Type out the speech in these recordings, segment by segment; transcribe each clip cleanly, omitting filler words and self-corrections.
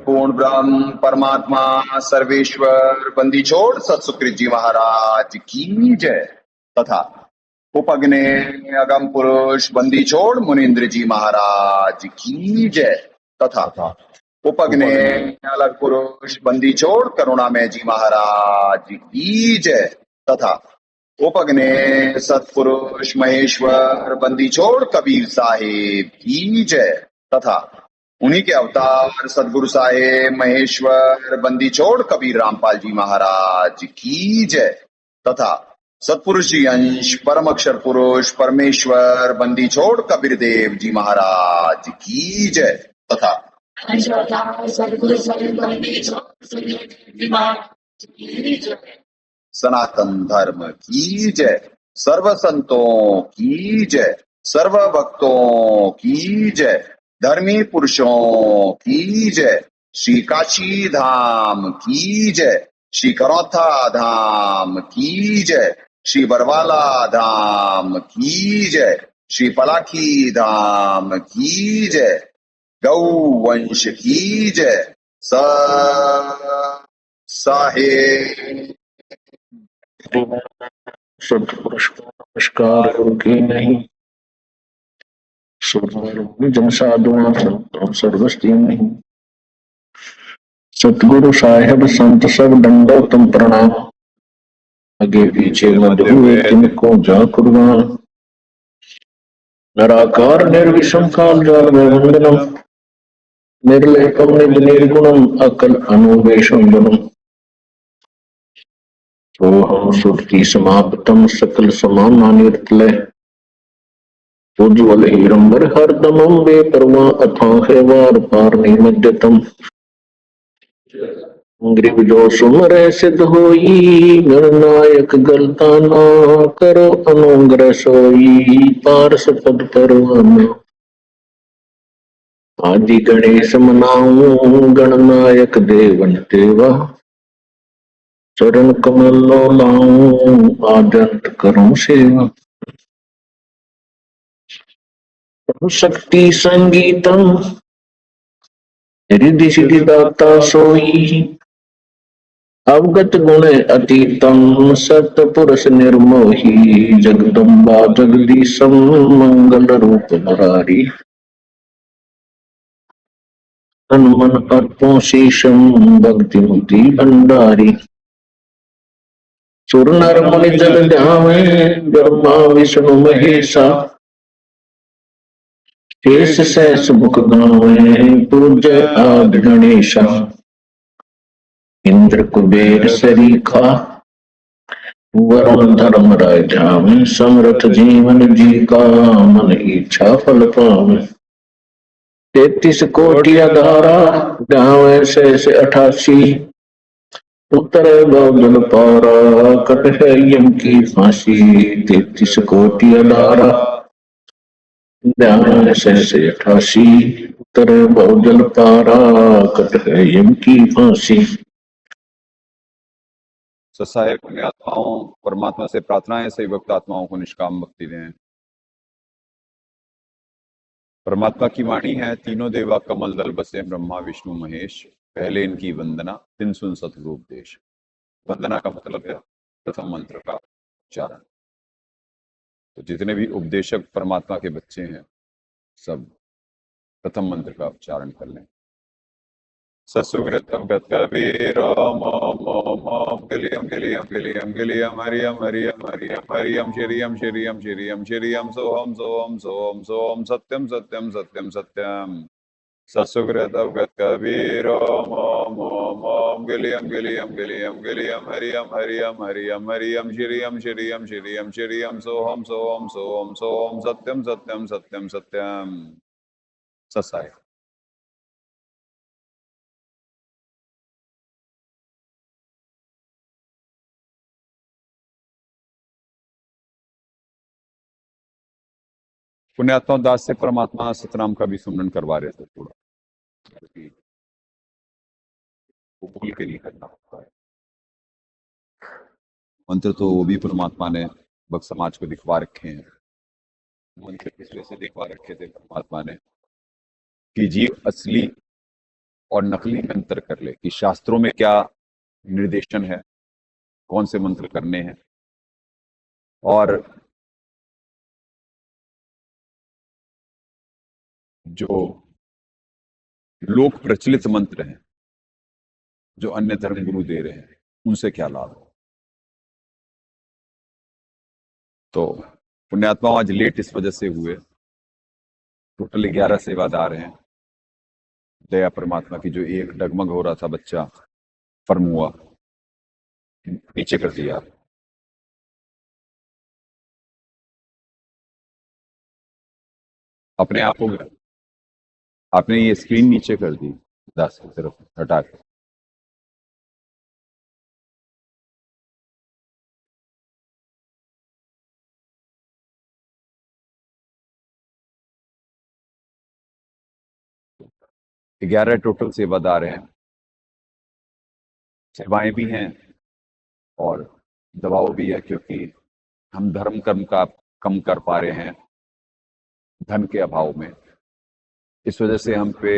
पूर्ण ब्रह्म परमात्मा सर्वेश्वर बंदी छोड़ सतसुकृत जी महाराज की जय तथा उपग्ने अगम पुरुष बंदी छोड़ मुनीन्द्र जी महाराज की जय तथा उपग्ने अलग पुरुष बंदी छोड़ करुणामय जी महाराज की जय तथा उपग्ने सतपुरुष महेश्वर बंदी छोड़ कबीर साहेब की जय तथा उन्हीं के अवतार सदगुरु साहेब महेश्वर बंदी छोड़ कबीर रामपाल जी महाराज की जय तथा सतपुरुष जी अंश परम अक्षर पुरुष परमेश्वर बंदी छोड़ कबीर देव जी महाराज की जय तथा सनातन धर्म की जय, सर्व संतों की जय, सर्व भक्तों की जय, धर्मी पुरुषों की जय, श्री काशी धाम की जय, श्री करौथा धाम की जय, श्री बरवाला धाम की जय, श्री पलाखी धाम की जय, गौ वंश की जय, साहेब सतपुरुष को नमस्कार की नहीं जन साधुओं संतों सर्वस्ती नहीं। सतगुरु साहेब संत सब दंडोतम प्रणाम, आगे पीछे मध्य हुए तिनको जा कुर्बान। निराकार निर्विषम काल जाल वंदनम, निर्लेपम निज निर्गुणम अकल अनुवेशम गुणम। तो हम सुरति समाप्तम सकल समानानिर्तलय, उज्ज्वल हिरंबर हरदमं बेपरवाह अथाह वार पार निमज्जतम। ग्रीव जो सुमरे सिद्ध होई, गणनायक गलता ना करो अनुग्रह सोई, पारस पद परवाना। आदि गणेश मनाऊं गणनायक देवन देवा, चरण कमल लाऊं आदंत करूं सेवा। शक्ति संगीतम रिद्धि सिद्धि दाता सोई, अवगत गुण अतीतम सतपुरुष निर्मोही। जगदम्बा जगदीशम मंगल रूप मुरारी, तन मन अर्पों शीशम भक्ति मुक्ति भंडारी। सुर नर मुनि जन ध्यावे, ब्रह्मा विष्णु महेशा। शेष सहस मुख गावे, पूज्य आदि गणेशा। इंद्र कुबेर सरीखा, वरुण धर्म राय ध्यावे। समर्थ जीवन जी का, मन इच्छा फल पावे। 33 कोटि अधारा, ध्यावे शेष 88। उत्तर गौजल पारा, कट है यम की फांसी। 33 कोटि अधारा, ध्यान शेष 88। उत्तर गौजल पारा, कट है यम की फांसी। सहायक आत्माओं परमात्मा से प्रार्थनाएं सही वक्त आत्माओं को निष्काम भक्ति दें। परमात्मा की वाणी है, तीनों देवा कमल दल बसे, ब्रह्मा विष्णु महेश। पहले इनकी वंदना, तिन सुन सतरूप देश। वंदना का मतलब है प्रथम मंत्र का उच्चारण। तो जितने भी उपदेशक परमात्मा के बच्चे हैं, सब प्रथम मंत्र का उच्चारण कर लें। ससुकृतम गतवीरम गिलियम गिलियम गिलियम गिलियम हरियम हरियम हरियम हरियम श्रियम श्रियम श्रियम श्रियम सोहम सोहम सोहम सोहम सत्यम सत्यम सत्यम सत्यम। ससुकृतम गतवीरम गिलियम गिलियम गिलियम गिलियम हरियम हरियम हरियम हरियम श्रियम श्रियम श्रियम श्रियम सोहम सोहम सोहम सोहम सत्यम सत्यम सत्यम सत्यम। ससाय पुण्यात्मा दास से परमात्मा सतनाम का भी सुमरन करवा रहे थे थोड़ा, वो भूल के नहीं करना होता है मंत्र। तो वो भी परमात्मा ने भक्त समाज को दिखवा रखे हैं। मंत्र किस वजह से दिखवा रखे थे परमात्मा ने कि जीव असली और नकली में अंतर कर ले कि शास्त्रों में क्या निर्देशन है, कौन से मंत्र करने हैं, और जो लोक प्रचलित मंत्र हैं जो अन्य धर्म गुरु दे रहे हैं उनसे क्या लाभ है। तो पुण्यात्मा आज लेट इस वजह से हुए। टोटल 11 सेवादार हैं। दया परमात्मा की जो एक डगमग हो रहा था बच्चा फर्म हुआ, नीचे कर दिया। अपने आप हो गया। आपने ये स्क्रीन नीचे कर दी 10 की तरफ हटा के। ग्यारह टोटल सेवादार हैं। सेवाएं भी हैं और दबाव भी है, क्योंकि हम धर्म कर्म का कम कर पा रहे हैं धन के अभाव में। इस वजह से हम पे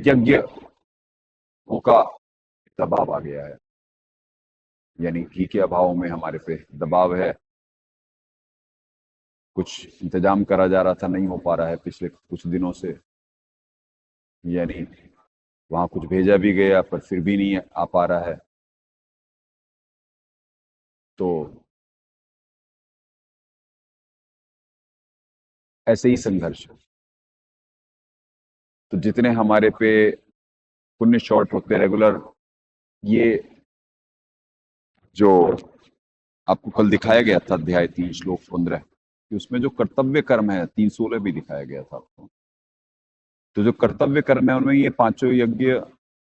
यज्ञ का दबाव आ गया है, यानी घी के अभाव में हमारे पे दबाव है। कुछ इंतजाम करा जा रहा था, नहीं हो पा रहा है पिछले कुछ दिनों से, यानी वहां कुछ भेजा भी गया पर फिर भी नहीं आ पा रहा है। तो ऐसे ही संघर्ष है। तो जितने हमारे पे पुण्य शॉर्ट होते रेगुलर, ये जो आपको कल दिखाया गया था अध्याय 3 श्लोक 15, कि उसमें जो कर्तव्य कर्म है 3:16 भी दिखाया गया था आपको। तो जो कर्तव्य कर्म है उनमें ये पांचों यज्ञ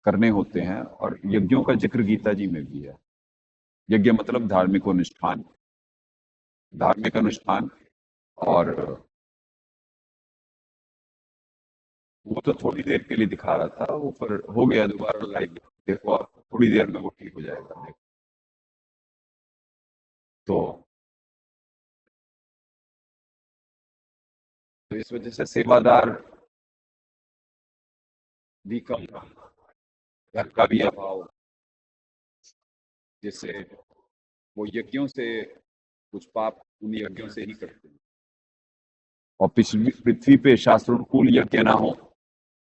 करने होते हैं, और यज्ञों का जिक्र गीता जी में भी है। यज्ञ मतलब धार्मिक अनुष्ठान, धार्मिक अनुष्ठान। और वो तो थोड़ी देर के लिए दिखा रहा था वो, पर हो गया दोबारा लाइव। देखो आप, थोड़ी देर में वो ठीक हो जाएगा। देखो तो इस वजह से सेवादार भी कम, घर का भी अभाव, जिससे वो यज्ञों से कुछ पाप उन यज्ञों से ही करते हैं। और पृथ्वी पे शास्त्रोनुकूल यज्ञ ना हो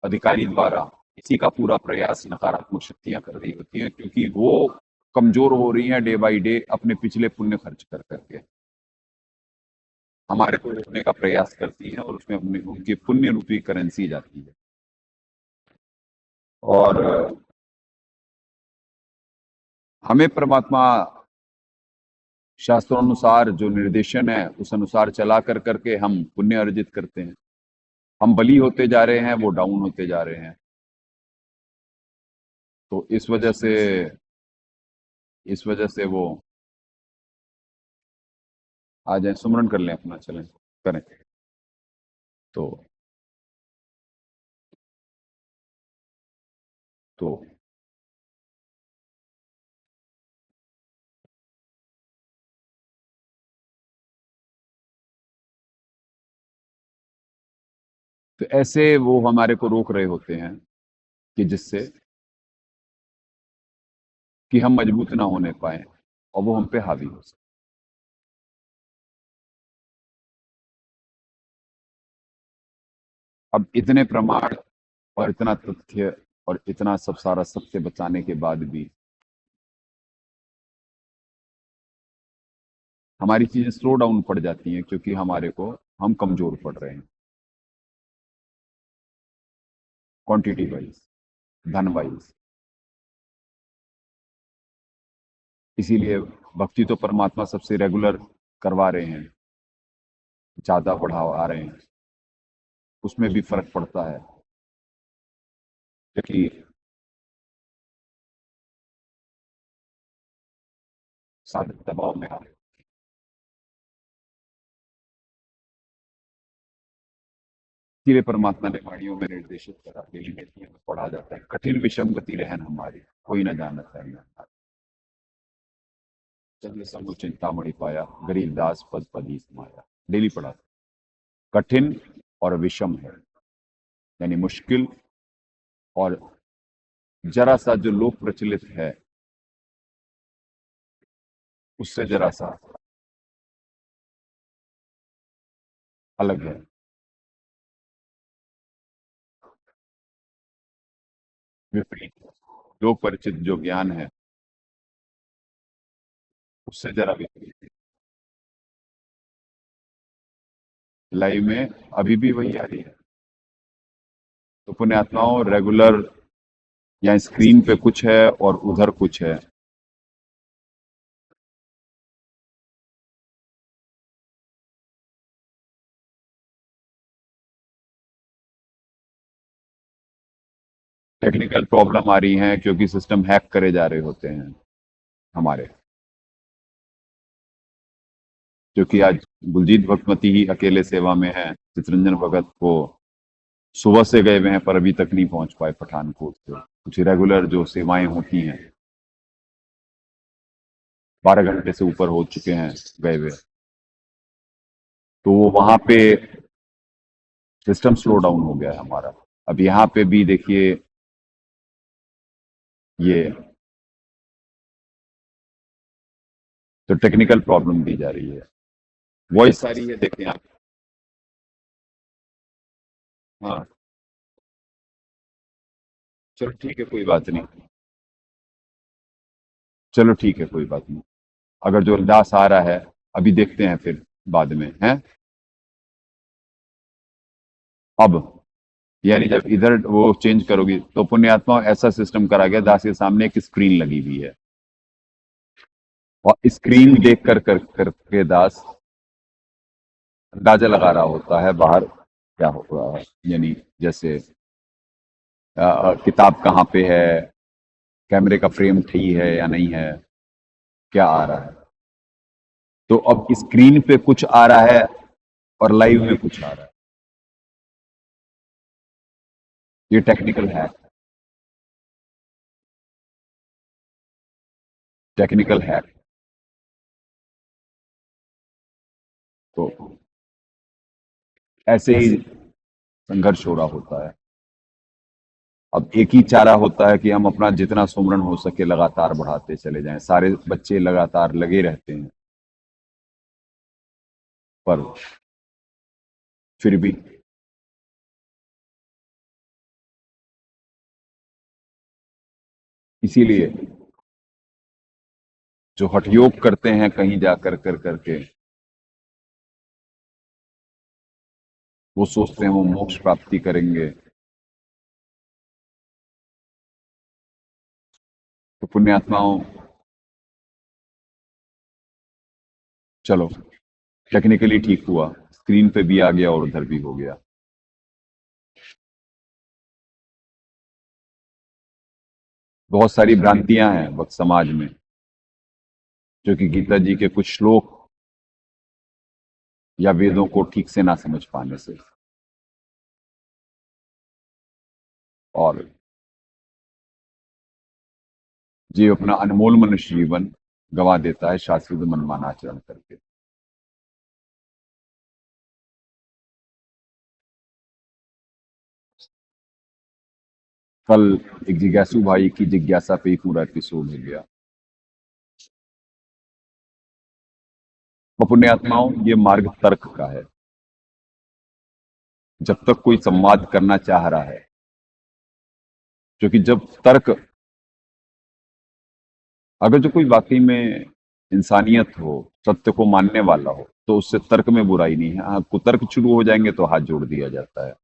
अधिकारी द्वारा, इसी का पूरा प्रयास नकारात्मक शक्तियां कर रही होती हैं, क्योंकि वो कमजोर हो रही हैं डे बाय डे अपने पिछले पुण्य खर्च कर करके। हमारे को रोकने का प्रयास करती हैं और उसमें अपने उनकी पुण्य रूपी करेंसी जाती है। और हमें परमात्मा शास्त्रोनुसार जो निर्देशन है उस अनुसार चला कर करके हम पुण्य अर्जित करते हैं। हम बली होते जा रहे हैं, वो डाउन होते जा रहे हैं। तो इस वजह से वो आ जाए, सुमरन कर लें अपना, चलें करें। तो तो ऐसे वो हमारे को रोक रहे होते हैं कि जिससे कि हम मजबूत ना होने पाए और वो हम पे हावी हो सके। अब इतने प्रमाण और इतना तथ्य और इतना सब सारा सत्य बचाने के बाद भी हमारी चीजें स्लो डाउन पड़ जाती हैं, क्योंकि हम कमजोर पड़ रहे हैं क्वांटिटी वाइज, धन वाइज। इसीलिए भक्ति तो परमात्मा सबसे रेगुलर करवा रहे हैं, ज्यादा बढ़ावा आ रहे हैं, उसमें भी फर्क पड़ता है, क्योंकि साधक दबाव में आ रहे हैं। इसीलिए परमात्मा ने वाणियों में निर्देशित करा, डेली नीतियों में पढ़ा जाता है, कठिन विषम गति रहन हमारी, कोई न जानता है। चंद्र समूह चिंतामणि पाया, गरीब दास पद पदी समाया, डेली पढ़ा। कठिन और विषम है, यानी मुश्किल और जरा सा जो लोक प्रचलित है उससे जरा सा अलग है। विपरीत लोक परिचित जो ज्ञान है उससे जरा विपरीत। लाइव में अभी भी वही आ रही है। तो पुण्यात्माओं, रेगुलर या स्क्रीन पे कुछ है और उधर कुछ है। टेक्निकल प्रॉब्लम आ रही है क्योंकि सिस्टम हैक करे जा रहे होते हैं हमारे। क्योंकि आज गुलजीत भगवती ही अकेले सेवा में है, चितरंजन भगत को सुबह से गए हुए हैं पर अभी तक नहीं पहुंच पाए पठानकोट से। कुछ रेगुलर जो सेवाएं होती हैं 12 घंटे से ऊपर हो चुके हैं गए हुए, तो वो वहां पे सिस्टम स्लो डाउन हो गया है हमारा। अब यहाँ पे भी देखिए ये तो टेक्निकल प्रॉब्लम दी जा रही है। वॉइस आ रही है, देखें आप। हाँ, चलो ठीक है, कोई बात नहीं। चलो ठीक है, कोई बात नहीं। अगर जो दास आ रहा है अभी देखते हैं, फिर बाद में है। अब यानी जब इधर वो चेंज करोगी तो पुण्यात्मा ऐसा सिस्टम करा गया, दास के सामने एक स्क्रीन लगी हुई है और स्क्रीन देख कर के दास अंदाजा लगा रहा होता है बाहर क्या हो रहा है। यानी जैसे किताब कहाँ पे है, कैमरे का फ्रेम सही है या नहीं है, क्या आ रहा है। तो अब स्क्रीन पे कुछ आ रहा है और लाइव में कुछ आ रहा है। ये टेक्निकल हैक, टेक्निकल हैक। तो ऐसे ही संघर्ष हो रहा होता है। अब एक ही चारा होता है कि हम अपना जितना सुमरन हो सके लगातार बढ़ाते चले जाएं। सारे बच्चे लगातार लगे रहते हैं, पर फिर भी इसीलिए जो हठयोग करते हैं कहीं जाकर कर करके, वो सोचते हैं वो मोक्ष प्राप्ति करेंगे। तो पुण्यात्माओं, चलो टेक्निकली ठीक हुआ, स्क्रीन पे भी आ गया और उधर भी हो गया। बहुत सारी भ्रांतियां हैं वक्त समाज में, जो कि गीता जी के कुछ श्लोक या वेदों को ठीक से ना समझ पाने से, और जी अपना अनमोल मनुष्य जीवन गंवा देता है शास्त्रीय मनमाना आचरण करके। कल एक जिज्ञासु भाई की जिज्ञासा पे ही पूरा एपिसोड हो गया। तो पुण्यात्माओं, ये मार्ग तर्क का है। जब तक कोई संवाद करना चाह रहा है, क्योंकि जब तर्क, अगर जो कोई वाकई में इंसानियत हो, सत्य को मानने वाला हो, तो उससे तर्क में बुराई नहीं है। हाँ, कुतर्क शुरू हो जाएंगे तो हाथ जोड़ दिया जाता है,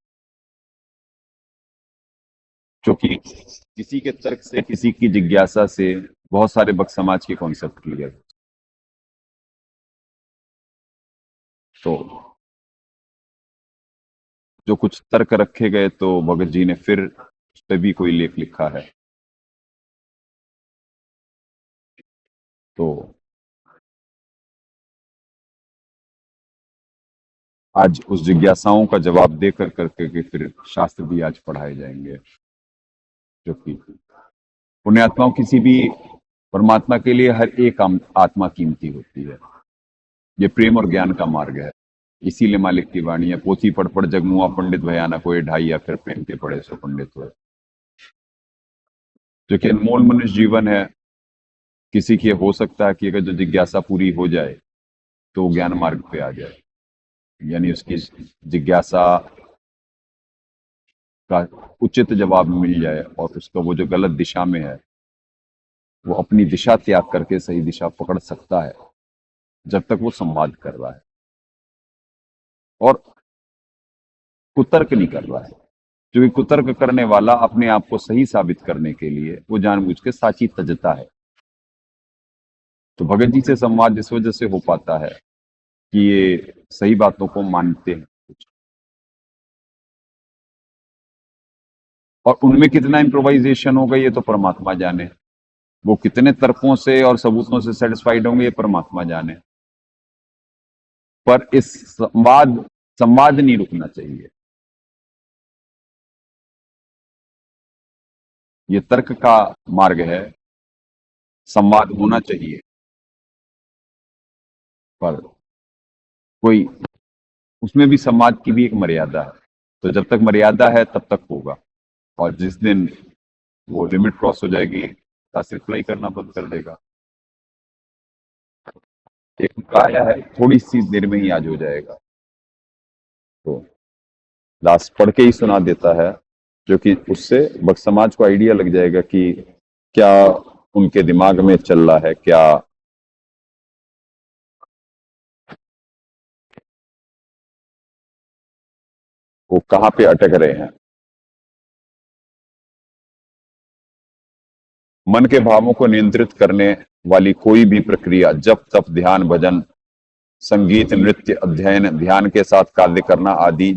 क्योंकि किसी के तर्क से, किसी की जिज्ञासा से बहुत सारे भक्त समाज के कॉन्सेप्ट क्लियर। तो जो कुछ तर्क रखे गए, तो भगत जी ने फिर उस पर भी कोई लेख लिखा है। तो आज उस जिज्ञासाओं का जवाब दे कर करके के फिर शास्त्र भी आज पढ़ाए जाएंगे, जो कि पुण्यात्माओं, किसी भी परमात्मा के लिए हर एक आत्मा कीमती होती है। ये प्रेम और ज्ञान का मार्ग है। इसीलिए मालिक की वाणी है, पोथी पढ़ पढ़ जगमुआ पंडित भयाना, कोई ढाई अक्षर प्रेम के पढ़े सो पंडित हुए। जो कि अनमोल मनुष्य जीवन है। किसी की हो सकता है कि अगर जो जिज्ञासा पूरी हो जाए तो वो ज्ञान मार्ग पे आ जाए, यानी उसकी जिज्ञासा का उचित जवाब मिल जाए और उसका वो जो गलत दिशा में है वो अपनी दिशा त्याग करके सही दिशा पकड़ सकता है, जब तक वो संवाद कर रहा है और कुतर्क नहीं कर रहा है। क्योंकि कुतर्क करने वाला अपने आप को सही साबित करने के लिए वो जानबूझ के साची तजता है। तो भगत जी से संवाद इस वजह से हो पाता है कि ये सही बातों को मानते हैं और उनमें कितना इम्प्रोवाइजेशन होगा ये तो परमात्मा जाने। वो कितने तर्कों से और सबूतों से सेटिस्फाइड होंगे ये परमात्मा जाने। पर इस संवाद नहीं रुकना चाहिए। ये तर्क का मार्ग है, संवाद होना चाहिए, पर कोई उसमें भी संवाद की भी एक मर्यादा है। तो जब तक मर्यादा है तब तक होगा, और जिस दिन वो लिमिट क्रॉस हो जाएगी तासिर अप्लाई करना बंद कर देगा। एक काया है, थोड़ी सी देर में ही आज हो जाएगा। तो लास्ट पढ़ के ही सुना देता है, जो कि उससे भक्त समाज को आइडिया लग जाएगा कि क्या उनके दिमाग में चल रहा है, क्या वो कहाँ पे अटक रहे हैं। मन के भावों को नियंत्रित करने वाली कोई भी प्रक्रिया, जप तप ध्यान भजन संगीत नृत्य अध्ययन ध्यान के साथ कार्य करना आदि,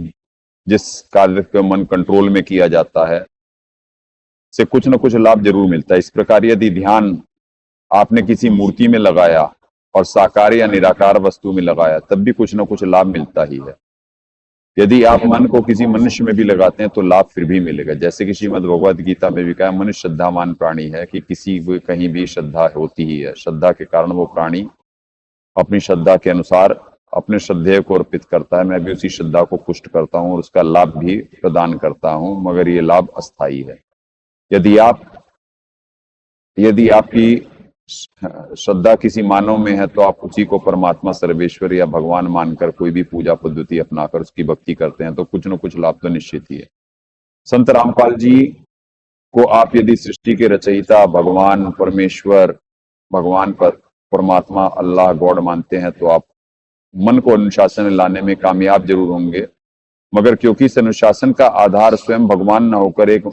जिस कार्य को मन कंट्रोल में किया जाता है से कुछ न कुछ लाभ जरूर मिलता है। इस प्रकार यदि ध्यान आपने किसी मूर्ति में लगाया और साकार या निराकार वस्तु में लगाया तब भी कुछ न कुछ लाभ मिलता ही है। यदि आप मन को किसी मनुष्य में भी लगाते हैं तो लाभ फिर भी मिलेगा। जैसे कि श्रीमद् भगवद गीता में भी कहा, मनुष्य श्रद्धावान प्राणी है, कि किसी को कहीं भी श्रद्धा होती ही है। श्रद्धा के कारण वो प्राणी अपनी श्रद्धा के अनुसार अपने श्रद्धेय को अर्पित करता है। मैं भी उसी श्रद्धा को पुष्ट करता हूं और उसका लाभ भी प्रदान करता हूं, मगर ये लाभ अस्थायी है। यदि आपकी श्रद्धा किसी मानव में है तो आप उसी को परमात्मा सर्वेश्वर या भगवान मानकर कोई भी पूजा पद्धति अपनाकर उसकी भक्ति करते हैं तो कुछ न कुछ लाभ तो निश्चित ही है। संत रामपाल जी को आप यदि सृष्टि के रचयिता भगवान परमेश्वर, भगवान पर परमात्मा अल्लाह गॉड मानते हैं तो आप मन को अनुशासन में लाने में कामयाब जरूर होंगे, मगर क्योंकि इस अनुशासन का आधार स्वयं भगवान न होकर एक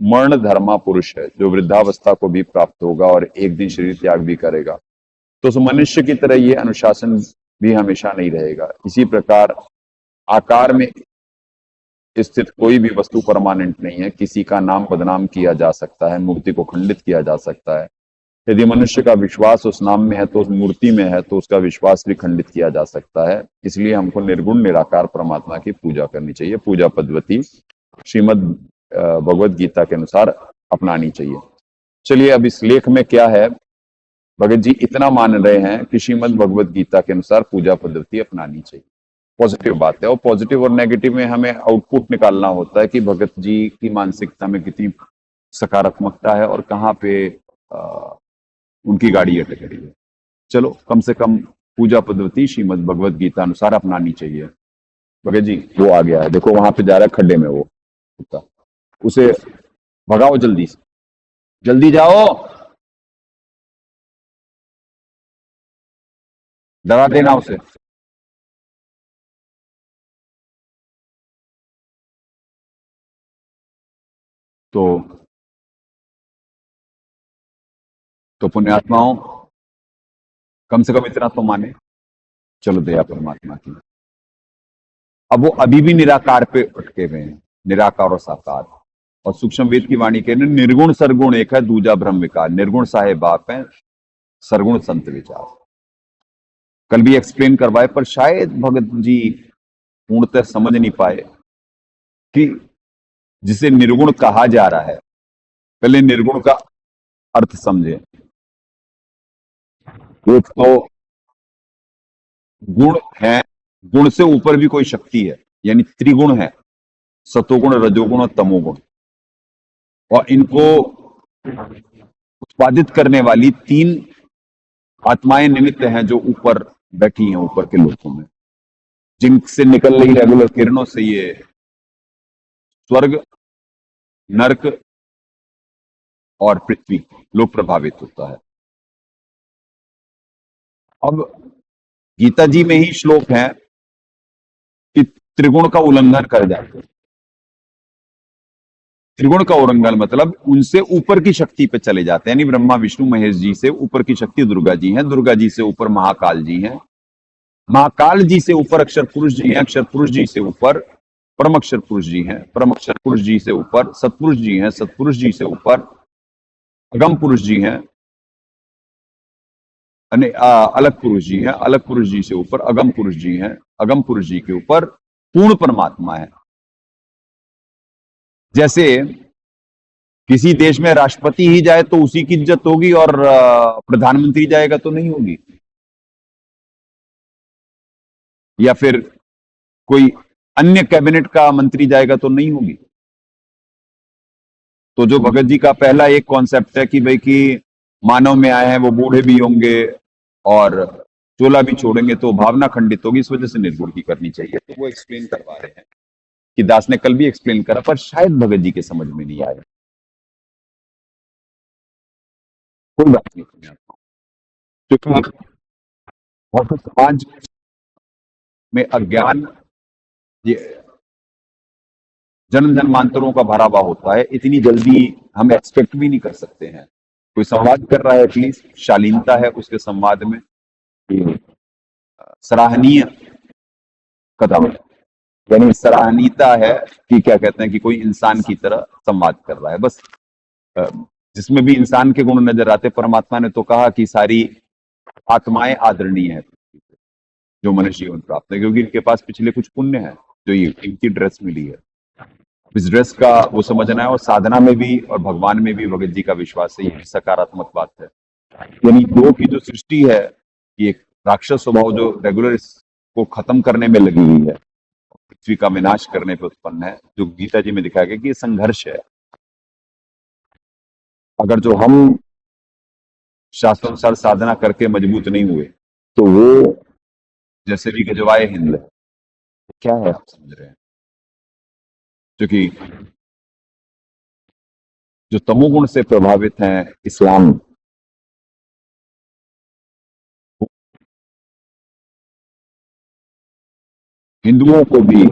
मर्ण धर्मा पुरुष है जो वृद्धावस्था को भी प्राप्त होगा और एक दिन शरीर त्याग भी करेगा, तो उस मनुष्य की तरह ये अनुशासन भी हमेशा नहीं रहेगा। इसी प्रकार आकार में स्थित कोई भी वस्तु परमानेंट नहीं है। किसी का नाम बदनाम किया जा सकता है, मूर्ति को खंडित किया जा सकता है। यदि मनुष्य का विश्वास उस नाम में है तो उस मूर्ति में है तो उसका विश्वास भी खंडित किया जा सकता है। इसलिए हमको निर्गुण निराकार परमात्मा की पूजा करनी चाहिए। पूजा पद्धति श्रीमद् भगवद गीता के अनुसार अपनानी चाहिए। चलिए अब इस लेख में क्या है, भगत जी इतना मान रहे हैं कि श्रीमद् भगवद गीता के अनुसार पूजा पद्धति अपनानी चाहिए। पॉजिटिव बात है, और पॉजिटिव और नेगेटिव में हमें आउटपुट निकालना होता है कि भगत जी की मानसिकता में कितनी सकारात्मकता है और कहाँ पे उनकी गाड़ी अटक रही है। चलो कम से कम पूजा पद्धति श्रीमद् भगवद गीता अनुसार अपनानी चाहिए। भगत जी वो आ गया है, देखो वहां पे जा रहा है खड्डे में, वो कुत्ता, उसे भगाओ जल्दी से, जल्दी जाओ, डरा देना उसे। तो पुण्यात्माओं कम से कम इतना तो माने, चलो दया परमात्मा की। अब वो अभी भी निराकार पे अटके हुए हैं, निराकार और साकार। और सूक्ष्म वेद की वाणी के निर्गुण सरगुण एक है, दूजा ब्रह्म विकार। निर्गुण साहेब बाप है, सरगुण संत विचार। कल भी एक्सप्लेन करवाए, पर शायद भगत जी पूर्णतः समझ नहीं पाए कि जिसे निर्गुण कहा जा रहा है, पहले निर्गुण का अर्थ समझे। एक तो गुण है, गुण से ऊपर भी कोई शक्ति है, यानी त्रिगुण है, सतोगुण रजोगुण और तमोगुण। और इनको उत्पादित करने वाली 3 आत्माएं निमित्त हैं जो ऊपर बैठी हैं, ऊपर के लोकों में, जिनसे निकल रही रेगुलर किरणों से ये स्वर्ग, नरक और पृथ्वी लोक प्रभावित होता है। अब गीता जी में ही श्लोक है कि त्रिगुण का उल्लंघन कर जाते हैं। त्रिगुण का उल्लंघन मतलब उनसे ऊपर की शक्ति पे चले जाते हैं, यानी ब्रह्मा विष्णु महेश जी से ऊपर की शक्ति दुर्गा जी हैं, दुर्गा जी से ऊपर महाकाल जी हैं, महाकाल जी से ऊपर अक्षर पुरुष जी हैं, अक्षर पुरुष जी से ऊपर परम अक्षर पुरुष जी हैं, परम अक्षर पुरुष जी से ऊपर सतपुरुष जी हैं, सतपुरुष जी से ऊपर अगम पुरुष जी हैं, अलग पुरुष जी हैं, अलग पुरुष जी से ऊपर अगम पुरुष जी हैं, अगम पुरुष जी के ऊपर पूर्ण परमात्मा है। जैसे किसी देश में राष्ट्रपति ही जाए तो उसी की इज्जत होगी और प्रधानमंत्री जाएगा तो नहीं होगी, या फिर कोई अन्य कैबिनेट का मंत्री जाएगा तो नहीं होगी। तो जो भगत जी का पहला एक कॉन्सेप्ट है कि भाई कि मानव में आए हैं वो बूढ़े भी होंगे और चोला भी छोड़ेंगे तो भावना खंडित होगी, इस वजह से निर्गुण की करनी चाहिए। तो वो एक्सप्लेन करवा रहे हैं कि दास ने कल भी एक्सप्लेन करा, पर शायद भगत जी के समझ में नहीं आया। कोई बात नहीं, क्योंकि बहुत समाज में अज्ञान ये जन्म जन्मांतरों का भरा हुआ होता है, इतनी जल्दी हम एक्सपेक्ट भी नहीं कर सकते हैं। कोई संवाद कर रहा है, एटलीस्ट शालीनता है उसके संवाद में, सराहनीय कदम है, यानी सराहनीयता है कि क्या कहते हैं कि कोई इंसान की तरह संवाद कर रहा है। बस जिसमें भी इंसान के गुण नजर आते, परमात्मा ने तो कहा कि सारी आत्माएं आदरणीय है जो मनुष्य जीवन प्राप्त है, क्योंकि इनके पास पिछले कुछ पुण्य है जो ये इनकी ड्रेस मिली है। इस ड्रेस का वो समझना है, और साधना में भी और भगवान में भी भगत जी का विश्वास है, ये सकारात्मक बात है। यानी दो की जो सृष्टि है, ये एक राक्षस स्वभाव जो रेगुलर इसको खत्म करने में लगी हुई है, पृथ्वी का विनाश करने पे उत्पन्न है, जो गीता जी में दिखाया गया कि ये संघर्ष है। अगर जो हम शास्त्रानुसार साधना करके मजबूत नहीं हुए तो वो जैसे भी गजवाए हिंद है, क्या है आप समझ रहे हैं, क्योंकि जो तमोगुण से प्रभावित हैं इस्लाम, हिंदुओं को भी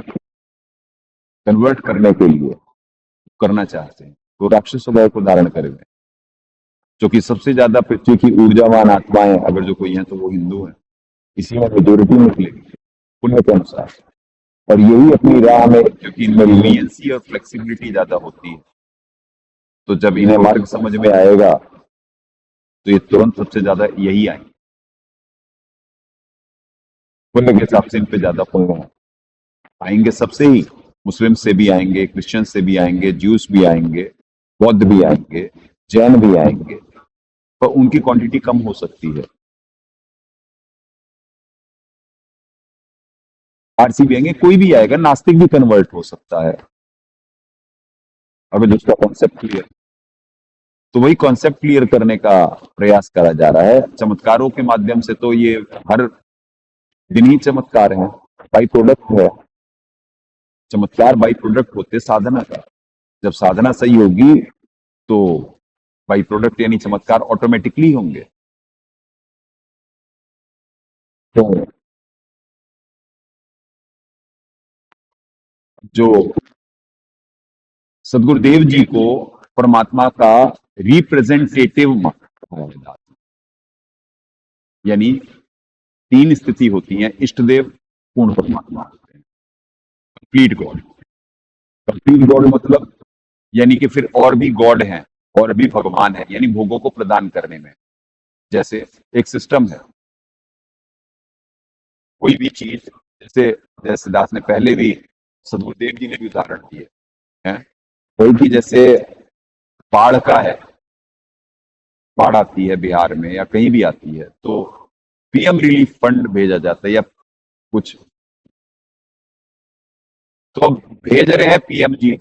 कन्वर्ट करने के लिए करना चाहते हैं, तो राक्षस स्वभाव को धारण करेंगे, क्योंकि सबसे ज्यादा पृथ्वी की ऊर्जावान आत्माएं अगर जो कोई हैं तो वो हिंदू हैं, इसी में मेजोरिटी निकलेगी पुण्य के अनुसार। और यही अपनी राह में, क्योंकि इनमें लीनियंसी और फ्लेक्सिबिलिटी ज्यादा होती है, तो जब इन्हें मार्ग समझ में आएगा तो ये तुरंत सबसे ज्यादा यही आएंगे, पुण्य के हिसाब से इन पे ज्यादा पुण्य है। आएंगे सबसे ही, मुस्लिम से भी आएंगे, क्रिश्चियन से भी आएंगे, ज्यूस भी आएंगे, बौद्ध भी आएंगे, जैन भी आएंगे, पर उनकी क्वांटिटी कम हो सकती है। आरसी भी आएंगे, कोई भी आएगा, नास्तिक भी कन्वर्ट हो सकता है अगर जिसका कॉन्सेप्ट क्लियर। तो वही कॉन्सेप्ट क्लियर करने का प्रयास करा जा रहा है चमत्कारों के माध्यम से। तो ये हर दिन ही चमत्कार है, बाई प्रोडक्ट है, चमत्कार बाई प्रोडक्ट होते साधना का। जब साधना सही होगी तो बाई प्रोडक्ट यानी चमत्कार ऑटोमेटिकली होंगे। तो जो सदगुरुदेव जी को परमात्मा का रिप्रेजेंटेटिव माना, यानी 3 स्थिति होती हैं, इष्ट देव पूर्ण परमात्मा होते हैं, कंप्लीट गॉड। कंप्लीट गॉड मतलब यानी कि फिर और भी गॉड हैं और भी भगवान है, यानी भोगों को प्रदान करने में। जैसे एक सिस्टम है, कोई भी चीज, जैसे दास ने पहले भी, सदगुरुदेव जी ने भी उदाहरण दिए हैं, कोई भी जैसे बाढ़ का है, बाढ़ आती है बिहार में या कहीं भी आती है तो पीएम रिलीफ फंड भेजा जाता है या कुछ, तो भेज रहे हैं पीएम जी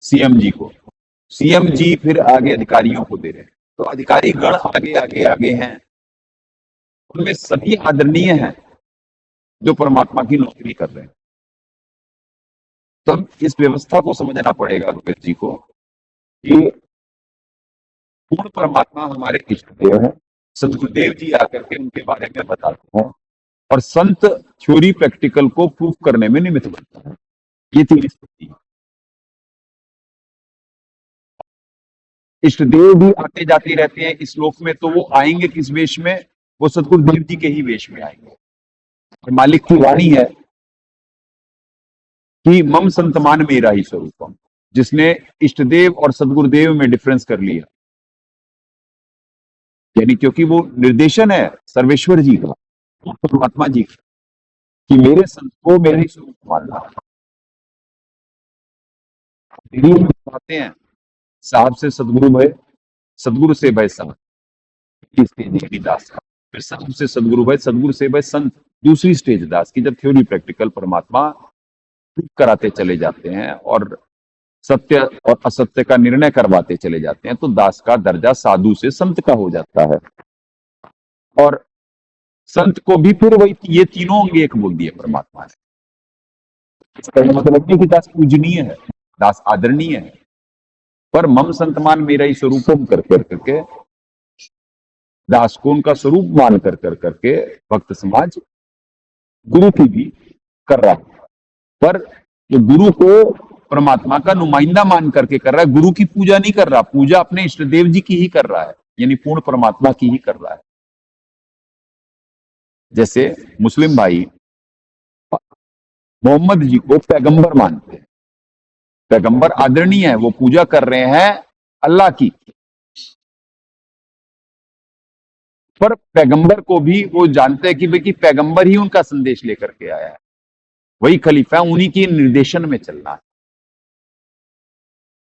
सीएम जी को, सीएम जी फिर आगे अधिकारियों को दे रहे हैं। तो अधिकारी गण आगे आगे आगे हैं, उनमें सभी आदरणीय हैं जो परमात्मा की नौकरी कर रहे हैं। तो अब इस व्यवस्था को समझना पड़ेगा रोहित जी को कि पूर्ण परमात्मा हमारे इष्ट देव हैं। सदगुरुदेव जी आकर के उनके बारे में बताते हैं और संत थ्योरी प्रैक्टिकल को प्रूफ करने में निमित्त बनता है। ये तीन स्थिति है। इष्ट देव भी आते जाते रहते हैं इस लोक में, तो वो आएंगे किस वेश में? वो सदगुरुदेव जी के ही वेश में आएंगे। और मालिक की वाणी है कि मम संतमान मेरा ही स्वरूपम, जिसने इष्ट देव और सदगुरुदेव में डिफरेंस कर लिया, यानी क्योंकि वो निर्देशन है सर्वेश्वर जी का, परमात्मा जी का, कि मेरे संत को मेरा ही स्वरूप मानना। आते हैं साहब से सदगुरु भय, सदगुरु से भय साहब, स्टेज दास का, फिर साहब से सदगुरु भय, सदगुरु से भय संत, दूसरी स्टेज दास की। जब थ्योरी प्रैक्टिकल परमात्मा प्रूफ कराते चले जाते हैं और सत्य और असत्य का निर्णय करवाते चले जाते हैं, तो दास का दर्जा साधु से संत का हो जाता है। और संत को भी फिर वही ये तीनों अंग एक बोल दिए परमात्मा ने। इसका मतलब नहीं कि दास पूजनीय है, दास आदरणीय है, पर मम संतमान मेरा ही स्वरूपम कर करके दास को उनका स्वरूप मान कर करके भक्त समाज गुरु की भी कर रहा है। पर जो गुरु को परमात्मा का नुमाइंदा मान करके कर रहा है, गुरु की पूजा नहीं कर रहा, पूजा अपने इष्ट देव जी की ही कर रहा है, यानी पूर्ण परमात्मा की ही कर रहा है। जैसे मुस्लिम भाई मोहम्मद जी को पैगंबर मानते हैं, पैगंबर आदरणीय है, वो पूजा कर रहे हैं अल्लाह की, पर पैगंबर को भी वो जानते हैं कि भाई कि पैगंबर ही उनका संदेश लेकर के आया है, वही खलीफा है, उन्हीं के निर्देशन में चलना है।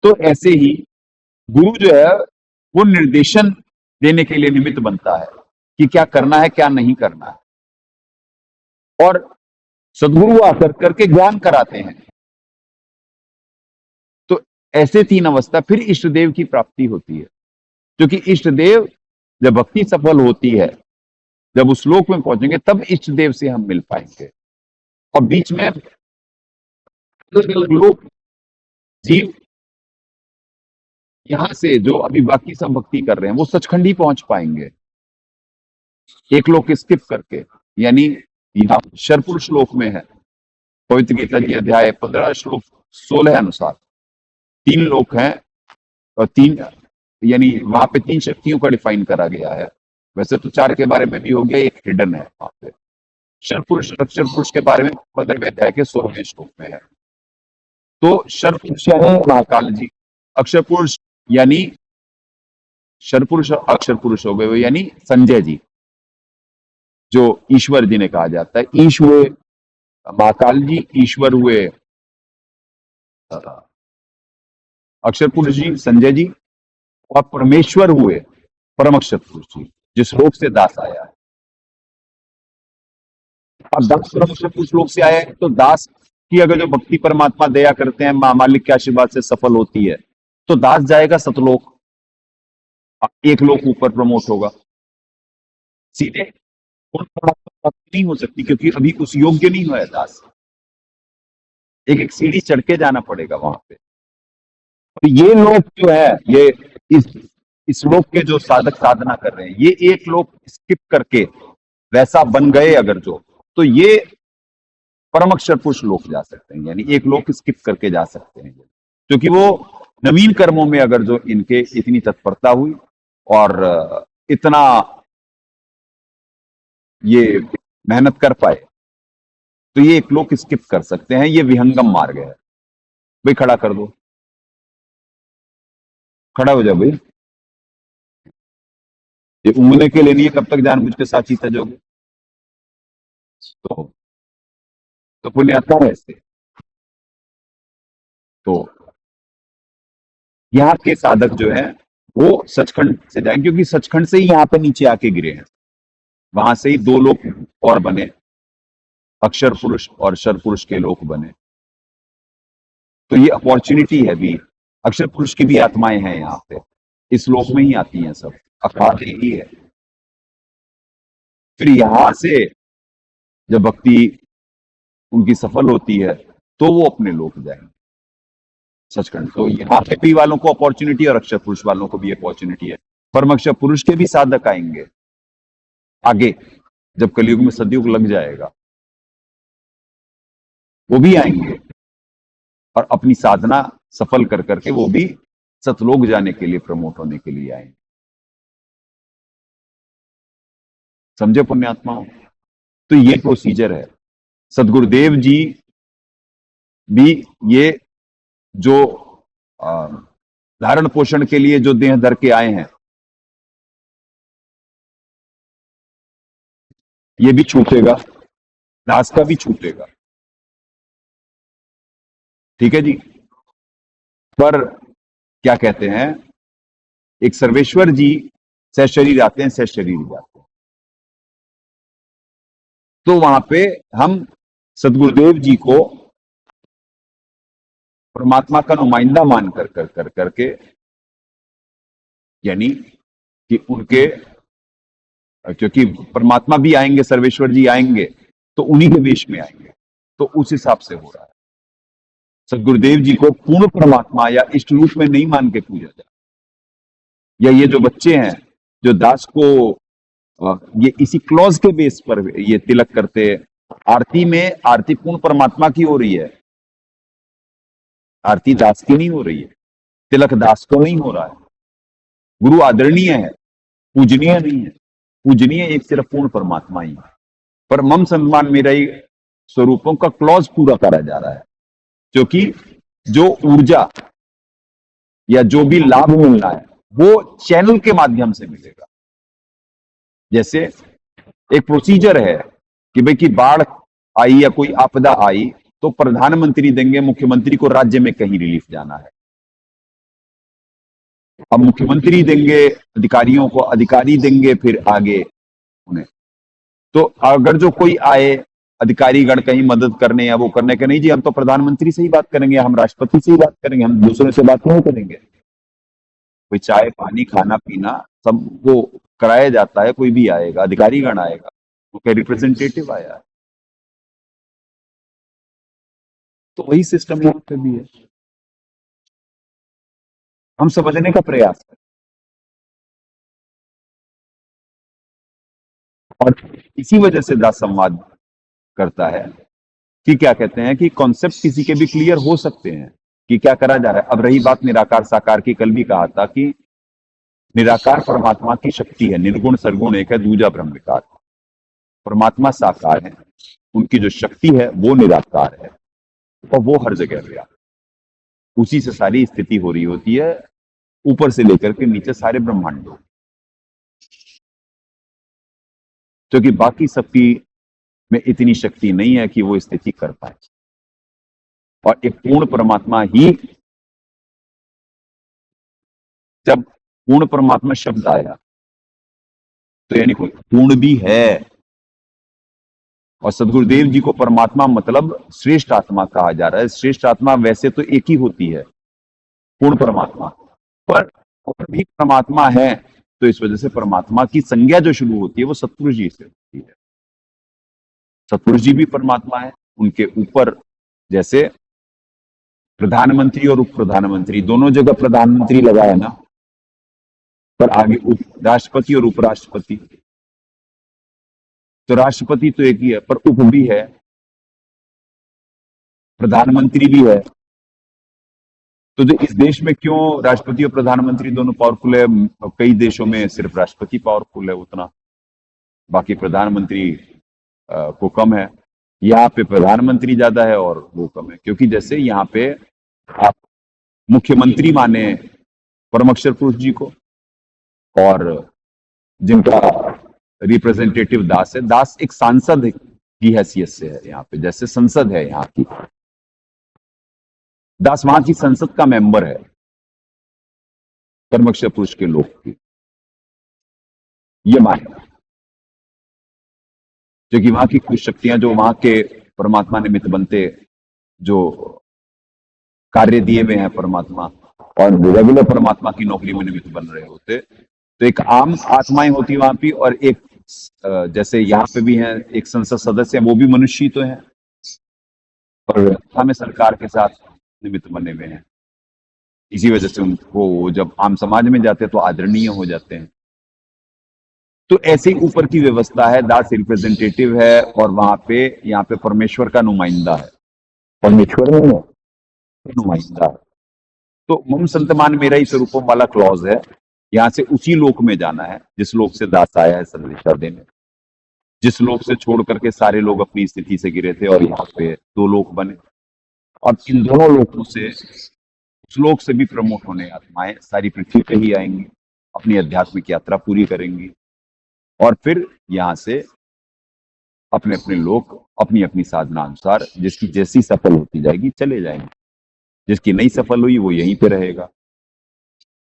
तो ऐसे ही गुरु जो है वो निर्देशन देने के लिए निमित्त बनता है कि क्या करना है क्या नहीं करना है, और सदगुरु आकर करके ज्ञान कराते हैं। तो ऐसे तीन अवस्था फिर इष्ट देव की प्राप्ति होती है, क्योंकि इष्ट देव जब भक्ति सफल होती है, जब उस श्लोक में पहुंचेंगे तब इष्ट देव से हम मिल पाएंगे। और बीच में लोग जीव यहां से जो अभी बाकी सब भक्ति कर रहे हैं वो सचखंड ही पहुंच पाएंगे, एक लोक स्किप करके। यानी यहाँ शरपुर श्लोक में है, पवित्र गीता जी अध्याय 15 श्लोक 16 अनुसार 3 लोक हैं, और 3 यानी वहां पे 3 शक्तियों का डिफाइन करा गया है। वैसे तो 4 के बारे में भी हो गया, एक हिडन है वहां पे। शरपुरुष अक्षर पुरुष के बारे में 15वें अध्याय के 16वें श्लोक में है। तो शरपुरुष यानी महाकाल जी, अक्षर पुरुष यानी शरपुरुष अक्षर पुरुष हो गए, यानी संजय जी, जो ईश्वर जी ने कहा जाता है। ईश हुए महाकाल जी, ईश्वर हुए अक्षर पुरुष जी संजय जी, और परमेश्वर हुए परम अक्षर पुरुष जी, जिस लोक से दास आया है। अब दास परम अक्षर पुरुष लोक से आया है, तो दास की अगर जो भक्ति परमात्मा दया करते हैं, मालिक के आशीर्वाद से सफल होती है, तो दास जाएगा सतलोक, एक लोक ऊपर प्रमोट होगा। सीधे नहीं हो सकती, क्योंकि अभी उस योग्य नहीं हुआ है दास, एक सीढ़ी चढ़ के जाना पड़ेगा वहां पे। तो ये लोग जो है, ये इस लोक के जो साधक साधना कर रहे हैं, ये एक लोक स्किप करके वैसा बन गए अगर जो, तो ये परम अक्षर पुरुष लोक जा सकते हैं, यानी एक लोक स्किप करके जा सकते हैं, क्योंकि वो नवीन कर्मों में अगर जो इनके इतनी तत्परता हुई और इतना ये मेहनत कर पाए, तो ये एक लोक स्किप कर सकते हैं। ये विहंगम मार्ग है। भाई खड़ा कर दो, खड़ा हो जाओ भाई, ये उंगने के लिए नहीं है, कब तक जानबूझ के साची तजोगे? तो पुण्य आता है ऐसे। तो यहाँ के साधक जो है वो सचखंड से जाएंगे, क्योंकि सचखंड से ही यहाँ पे नीचे आके गिरे हैं, वहां से ही 2 लोक और बने, अक्षर पुरुष और शर पुरुष के लोक बने। तो ये अपॉर्चुनिटी है भी अक्षर पुरुष की भी आत्माएं हैं यहाँ पे, इस लोक में ही आती हैं सब, अखाड़ यही है। फिर यहां से जब भक्ति उनकी सफल होती है तो वो अपने लोक जाएंगे सचखंड। तो यहाँ पे भी वालों को अपॉर्चुनिटी और अक्षर पुरुष वालों को भी अपॉर्चुनिटी है। परम अक्षर पुरुष के भी साधक आएंगे आगे, जब कलयुग में सतयुग लग जाएगा वो भी आएंगे और अपनी साधना सफल कर करके वो भी सतलोक जाने के लिए, प्रमोट होने के लिए आएंगे। समझे पुण्यात्माओं? तो ये प्रोसीजर है। सदगुरुदेव जी भी ये जो धारण पोषण के लिए जो देह धर के आए हैं, ये भी छूटेगा, दास का भी छूटेगा। ठीक है जी। पर क्या कहते हैं, एक सर्वेश्वर जी सहशरीर आते हैं, सहशरीर जाते हैं। तो वहां पे हम सदगुरुदेव जी को परमात्मा का नुमाइंदा मान कर करके, यानी कि उनके, क्योंकि परमात्मा भी आएंगे, सर्वेश्वर जी आएंगे तो उन्हीं के वेश में आएंगे, तो उस हिसाब से हो रहा है। सदगुरुदेव जी को पूर्ण परमात्मा या इष्ट रूप में नहीं मान के पूजा जाए, या ये जो बच्चे हैं जो दास को ये इसी क्लॉज के बेस पर ये तिलक करते, आरती में आरती पूर्ण परमात्मा की हो रही है, आरती दास की नहीं हो रही है, तिलक दास को नहीं हो रहा है। गुरु आदरणीय है, पूजनीय नहीं है, पूजनीय एक सिर्फ पूर्ण परमात्मा ही है। पर मम सम्मान मेरा ही स्वरूपों का क्लॉज पूरा करा जा रहा है, क्योंकि जो ऊर्जा या जो भी लाभ मिलना है वो चैनल के माध्यम से मिलेगा। जैसे एक प्रोसीजर है कि भाई कि बाढ़ आई या कोई आपदा आई तो प्रधानमंत्री देंगे, मुख्यमंत्री को राज्य में कहीं रिलीफ जाना है। अब मुख्यमंत्री देंगे अधिकारियों को, अधिकारी देंगे फिर आगे उन्हें। तो अगर जो कोई आए अधिकारीगण कहीं मदद करने या वो करने के, नहीं जी हम तो प्रधानमंत्री से ही बात करेंगे, हम राष्ट्रपति से ही बात करेंगे, हम दूसरों से बात नहीं करेंगे। कोई चाय पानी खाना पीना सब वो कराया जाता है, कोई भी आएगा अधिकारीगण आएगा, वो कोई रिप्रेजेंटेटिव आया है। तो वही सिस्टम यहाँ पे भी है, हम समझने का प्रयास करें। और इसी वजह से दास संवाद करता है कि क्या कहते हैं कि कॉन्सेप्ट किसी के भी क्लियर हो सकते हैं कि क्या करा जा रहा है। अब रही बात निराकार साकार की, कल भी कहा था कि निराकार परमात्मा की शक्ति है, निर्गुण सरगुण एक है, दूजा ब्रह्म विकार। परमात्मा साकार है, उनकी जो शक्ति है वो निराकार है और वो हर जगह व्याप्त, उसी से सारी स्थिति हो रही होती है, ऊपर से लेकर के नीचे सारे ब्रह्मांडों, क्योंकि बाकी सबकी में इतनी शक्ति नहीं है कि वो स्थिति कर पाए। और एक पूर्ण परमात्मा ही, जब पूर्ण परमात्मा शब्द आया तो यानी कोई पूर्ण भी है। और सदगुरुदेव जी को परमात्मा मतलब श्रेष्ठ आत्मा कहा जा रहा है। श्रेष्ठ आत्मा वैसे तो एक ही होती है, पूर्ण परमात्मा, पर और भी परमात्मा है, तो इस वजह से परमात्मा की संज्ञा जो शुरू होती है वो सतपुरुष जी से होती है। सतपुरुष जी भी परमात्मा है, उनके ऊपर जैसे प्रधानमंत्री और उप प्रधानमंत्री दोनों जगह प्रधानमंत्री लगा है ना, पर आगे उप राष्ट्रपति और उपराष्ट्रपति, तो राष्ट्रपति तो एक ही है पर उप भी है, प्रधानमंत्री भी है। तो जो इस देश में क्यों राष्ट्रपति और प्रधानमंत्री दोनों पावरफुल है, कई देशों में सिर्फ राष्ट्रपति पावरफुल है उतना, बाकी प्रधानमंत्री को कम है। यहाँ पे प्रधानमंत्री ज्यादा है और वो कम है, क्योंकि जैसे यहाँ पे आप मुख्यमंत्री माने परम अक्षर पुरुष जी को, और जिनका रिप्रेजेंटेटिव दास है, दास एक सांसद की हैसियत से है यहाँ पे, जैसे संसद है यहाँ की, दास वहां की संसद का मेंबर है परम अक्षर पुरुष के लोग की, ये माने, क्योंकि वहां की कुछ शक्तियां जो वहां के परमात्मा निमित्त बनते, जो कार्य दिए हुए हैं परमात्मा, और रेगुलर परमात्मा की नौकरी में निमित्त बन रहे होते, तो एक आम आत्माएं होती वहां पे, और एक जैसे यहाँ पे भी हैं एक संसद सदस्य हैं, वो भी मनुष्य ही तो हैं, और व्यवस्था में सरकार के साथ निमित्त बने हुए हैं। इसी वजह से उनको जब आम समाज में जाते हैं तो आदरणीय हो जाते हैं। तो ऐसे ही ऊपर की व्यवस्था है, दास रिप्रेजेंटेटिव है, और वहां पे यहाँ पे परमेश्वर का नुमाइंदा है, परमेश्वर नहीं है, नुमाइंदा है। तो मम संतमान मेरा ही स्वरूपम वाला क्लॉज है, यहाँ से उसी लोक में जाना है जिस लोक से दास आया है संदेशा देने, जिस लोक से छोड़ करके सारे लोग अपनी स्थिति से गिरे थे और यहाँ पे दो लोक बने, और इन दोनों लोकों से उस लोक से भी प्रमोट होने आत्माएं सारी पृथ्वी पे ही आएंगी, अपनी आध्यात्मिक यात्रा पूरी करेंगी, और फिर यहाँ से अपने अपने लोक अपनी अपनी साधना अनुसार जिसकी जैसी सफल होती जाएगी चले जाएंगे। जिसकी नहीं सफल हुई वो यहीं पे रहेगा,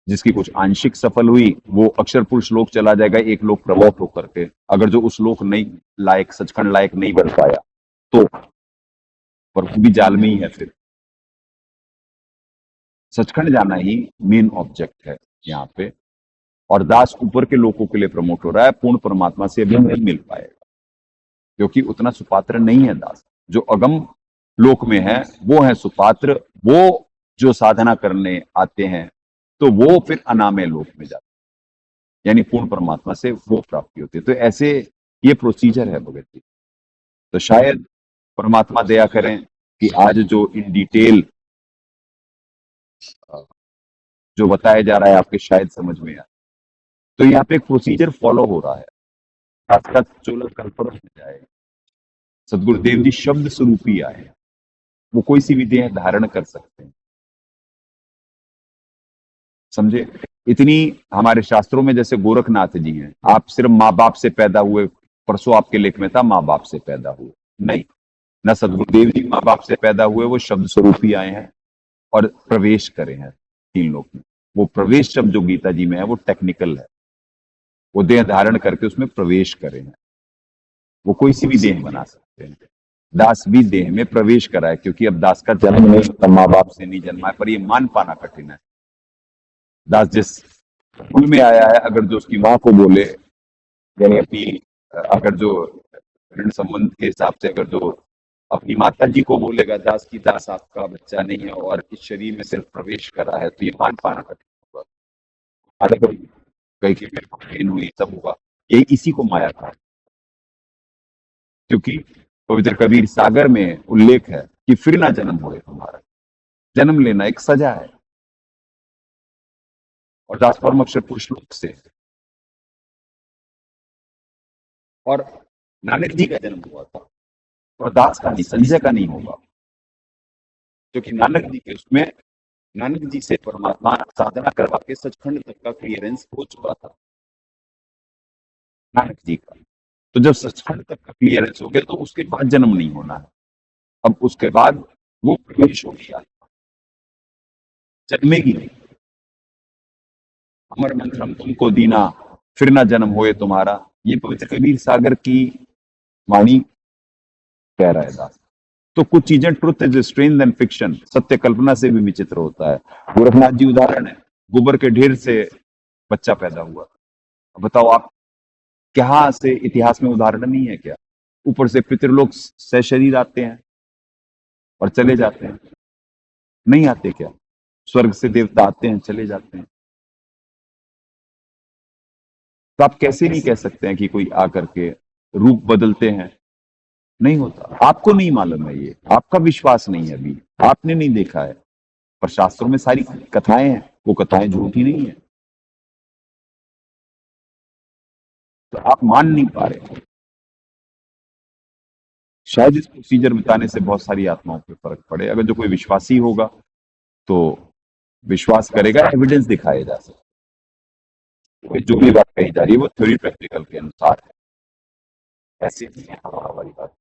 जिसकी कुछ आंशिक सफल हुई वो अक्षर पुरुष लोक चला जाएगा, एक लोक प्रमोट होकर के। अगर जो उस लोक नहीं लायक, सचखंड लायक नहीं बन पाया तो पर वो भी जाल में ही है। फिर सचखंड जाना ही मेन ऑब्जेक्ट है यहाँ पे, और दास ऊपर के लोगों के लिए प्रमोट हो रहा है, पूर्ण परमात्मा से अभी नहीं मिल पाएगा क्योंकि उतना सुपात्र नहीं है दास। जो अगम लोक में है वो है सुपात्र, वो जो साधना करने आते हैं तो वो फिर अनामय लोक में जाते हैं, यानी पूर्ण परमात्मा से वो प्राप्ति होती है। तो ऐसे ये प्रोसीजर है भगत जी। तो शायद परमात्मा दया करें कि आज जो इन डिटेल जो बताया जा रहा है आपके शायद समझ में आए। तो यहाँ पे एक प्रोसीजर फॉलो हो रहा है, आपका चोला कल्पना हो जाए। सदगुरुदेव जी शब्द स्वरूप ही आए, वो कोई सी भी देह धारण कर सकते हैं, समझे। इतनी हमारे शास्त्रों में जैसे गोरखनाथ जी हैं, आप सिर्फ माँ बाप से पैदा हुए, परसों आपके लेख में था माँ बाप से पैदा हुए, नहीं, न सदगुरुदेव जी माँ बाप से पैदा हुए, वो शब्द स्वरूप ही आए हैं और प्रवेश करे हैं तीन लोक में। वो प्रवेश शब्द जो गीता जी में है वो टेक्निकल है, वो देह धारण करके उसमें प्रवेश करे हैं। वो कोई सी भी देह बना सकते हैं, दास भी देह में प्रवेश करा है, क्योंकि अब दास का जन्म नहीं होता, माँ बाप से नहीं जन्मा है, पर ये मान पाना कठिन है। दास जिस कुल में आया है, अगर जो उसकी माँ को बोले, यानी अपनी अगर जो ऋण संबंध के हिसाब से अगर जो अपनी माता जी को बोलेगा दास की दास आपका बच्चा नहीं है और इस शरीर में सिर्फ प्रवेश करा है, तो ये मान पाना कठिन होगा। कहीं की मेरे को पेन हुई सब हुआ, ये इसी को माया था। क्योंकि पवित्र कबीर सागर में उल्लेख है कि फिर ना जन्म होए तुम्हारा, जन्म लेना एक सजा है। और दास परम अक्षर पुरुष लोक से, और नानक जी का जन्म हुआ था, और दास का नहीं, संजय का नहीं होगा, क्योंकि नानक जी के उसमें नानक जी से परमात्मा साधना करवा के सचखंड तक का क्लियरेंस हो चुका था नानक जी का। तो जब सचखंड तक का क्लियरेंस हो गया तो उसके बाद जन्म नहीं होना है, अब उसके बाद वो प्रवेश हो गया, जन्मेगी नहीं। अमर मंत्रम तुमको दीना फिर ना जन्म होए तुम्हारा, ये पवित्र कबीर सागर की वाणी कह रहा है दास। तो कुछ चीजें truth is strange then fiction, सत्य कल्पना से भी विचित्र होता है। गोरखनाथ जी उदाहरण है, गोबर के ढेर से बच्चा पैदा हुआ। अब बताओ आप, क्या से इतिहास में उदाहरण नहीं है क्या? ऊपर से पितृलोक सशरीर आते हैं और चले जाते हैं, नहीं आते क्या? स्वर्ग से देवता आते हैं चले जाते हैं। तो आप कैसे नहीं कह सकते हैं कि कोई आकर के रूप बदलते हैं? नहीं होता। आपको नहीं मालूम है, ये आपका विश्वास नहीं है, अभी आपने नहीं देखा है, पर शास्त्रों में सारी कथाएं हैं, वो कथाएं झूठी नहीं है, तो आप मान नहीं पा रहे। शायद इस प्रोसीजर बताने से बहुत सारी आत्माओं पे फर्क पड़े। अगर जो कोई विश्वासी होगा तो विश्वास करेगा, एविडेंस दिखाया जा सकता, जो भी बात कही जा रही है वो थ्योरी प्रैक्टिकल के अनुसार है, ऐसे नहीं है हमारी बात।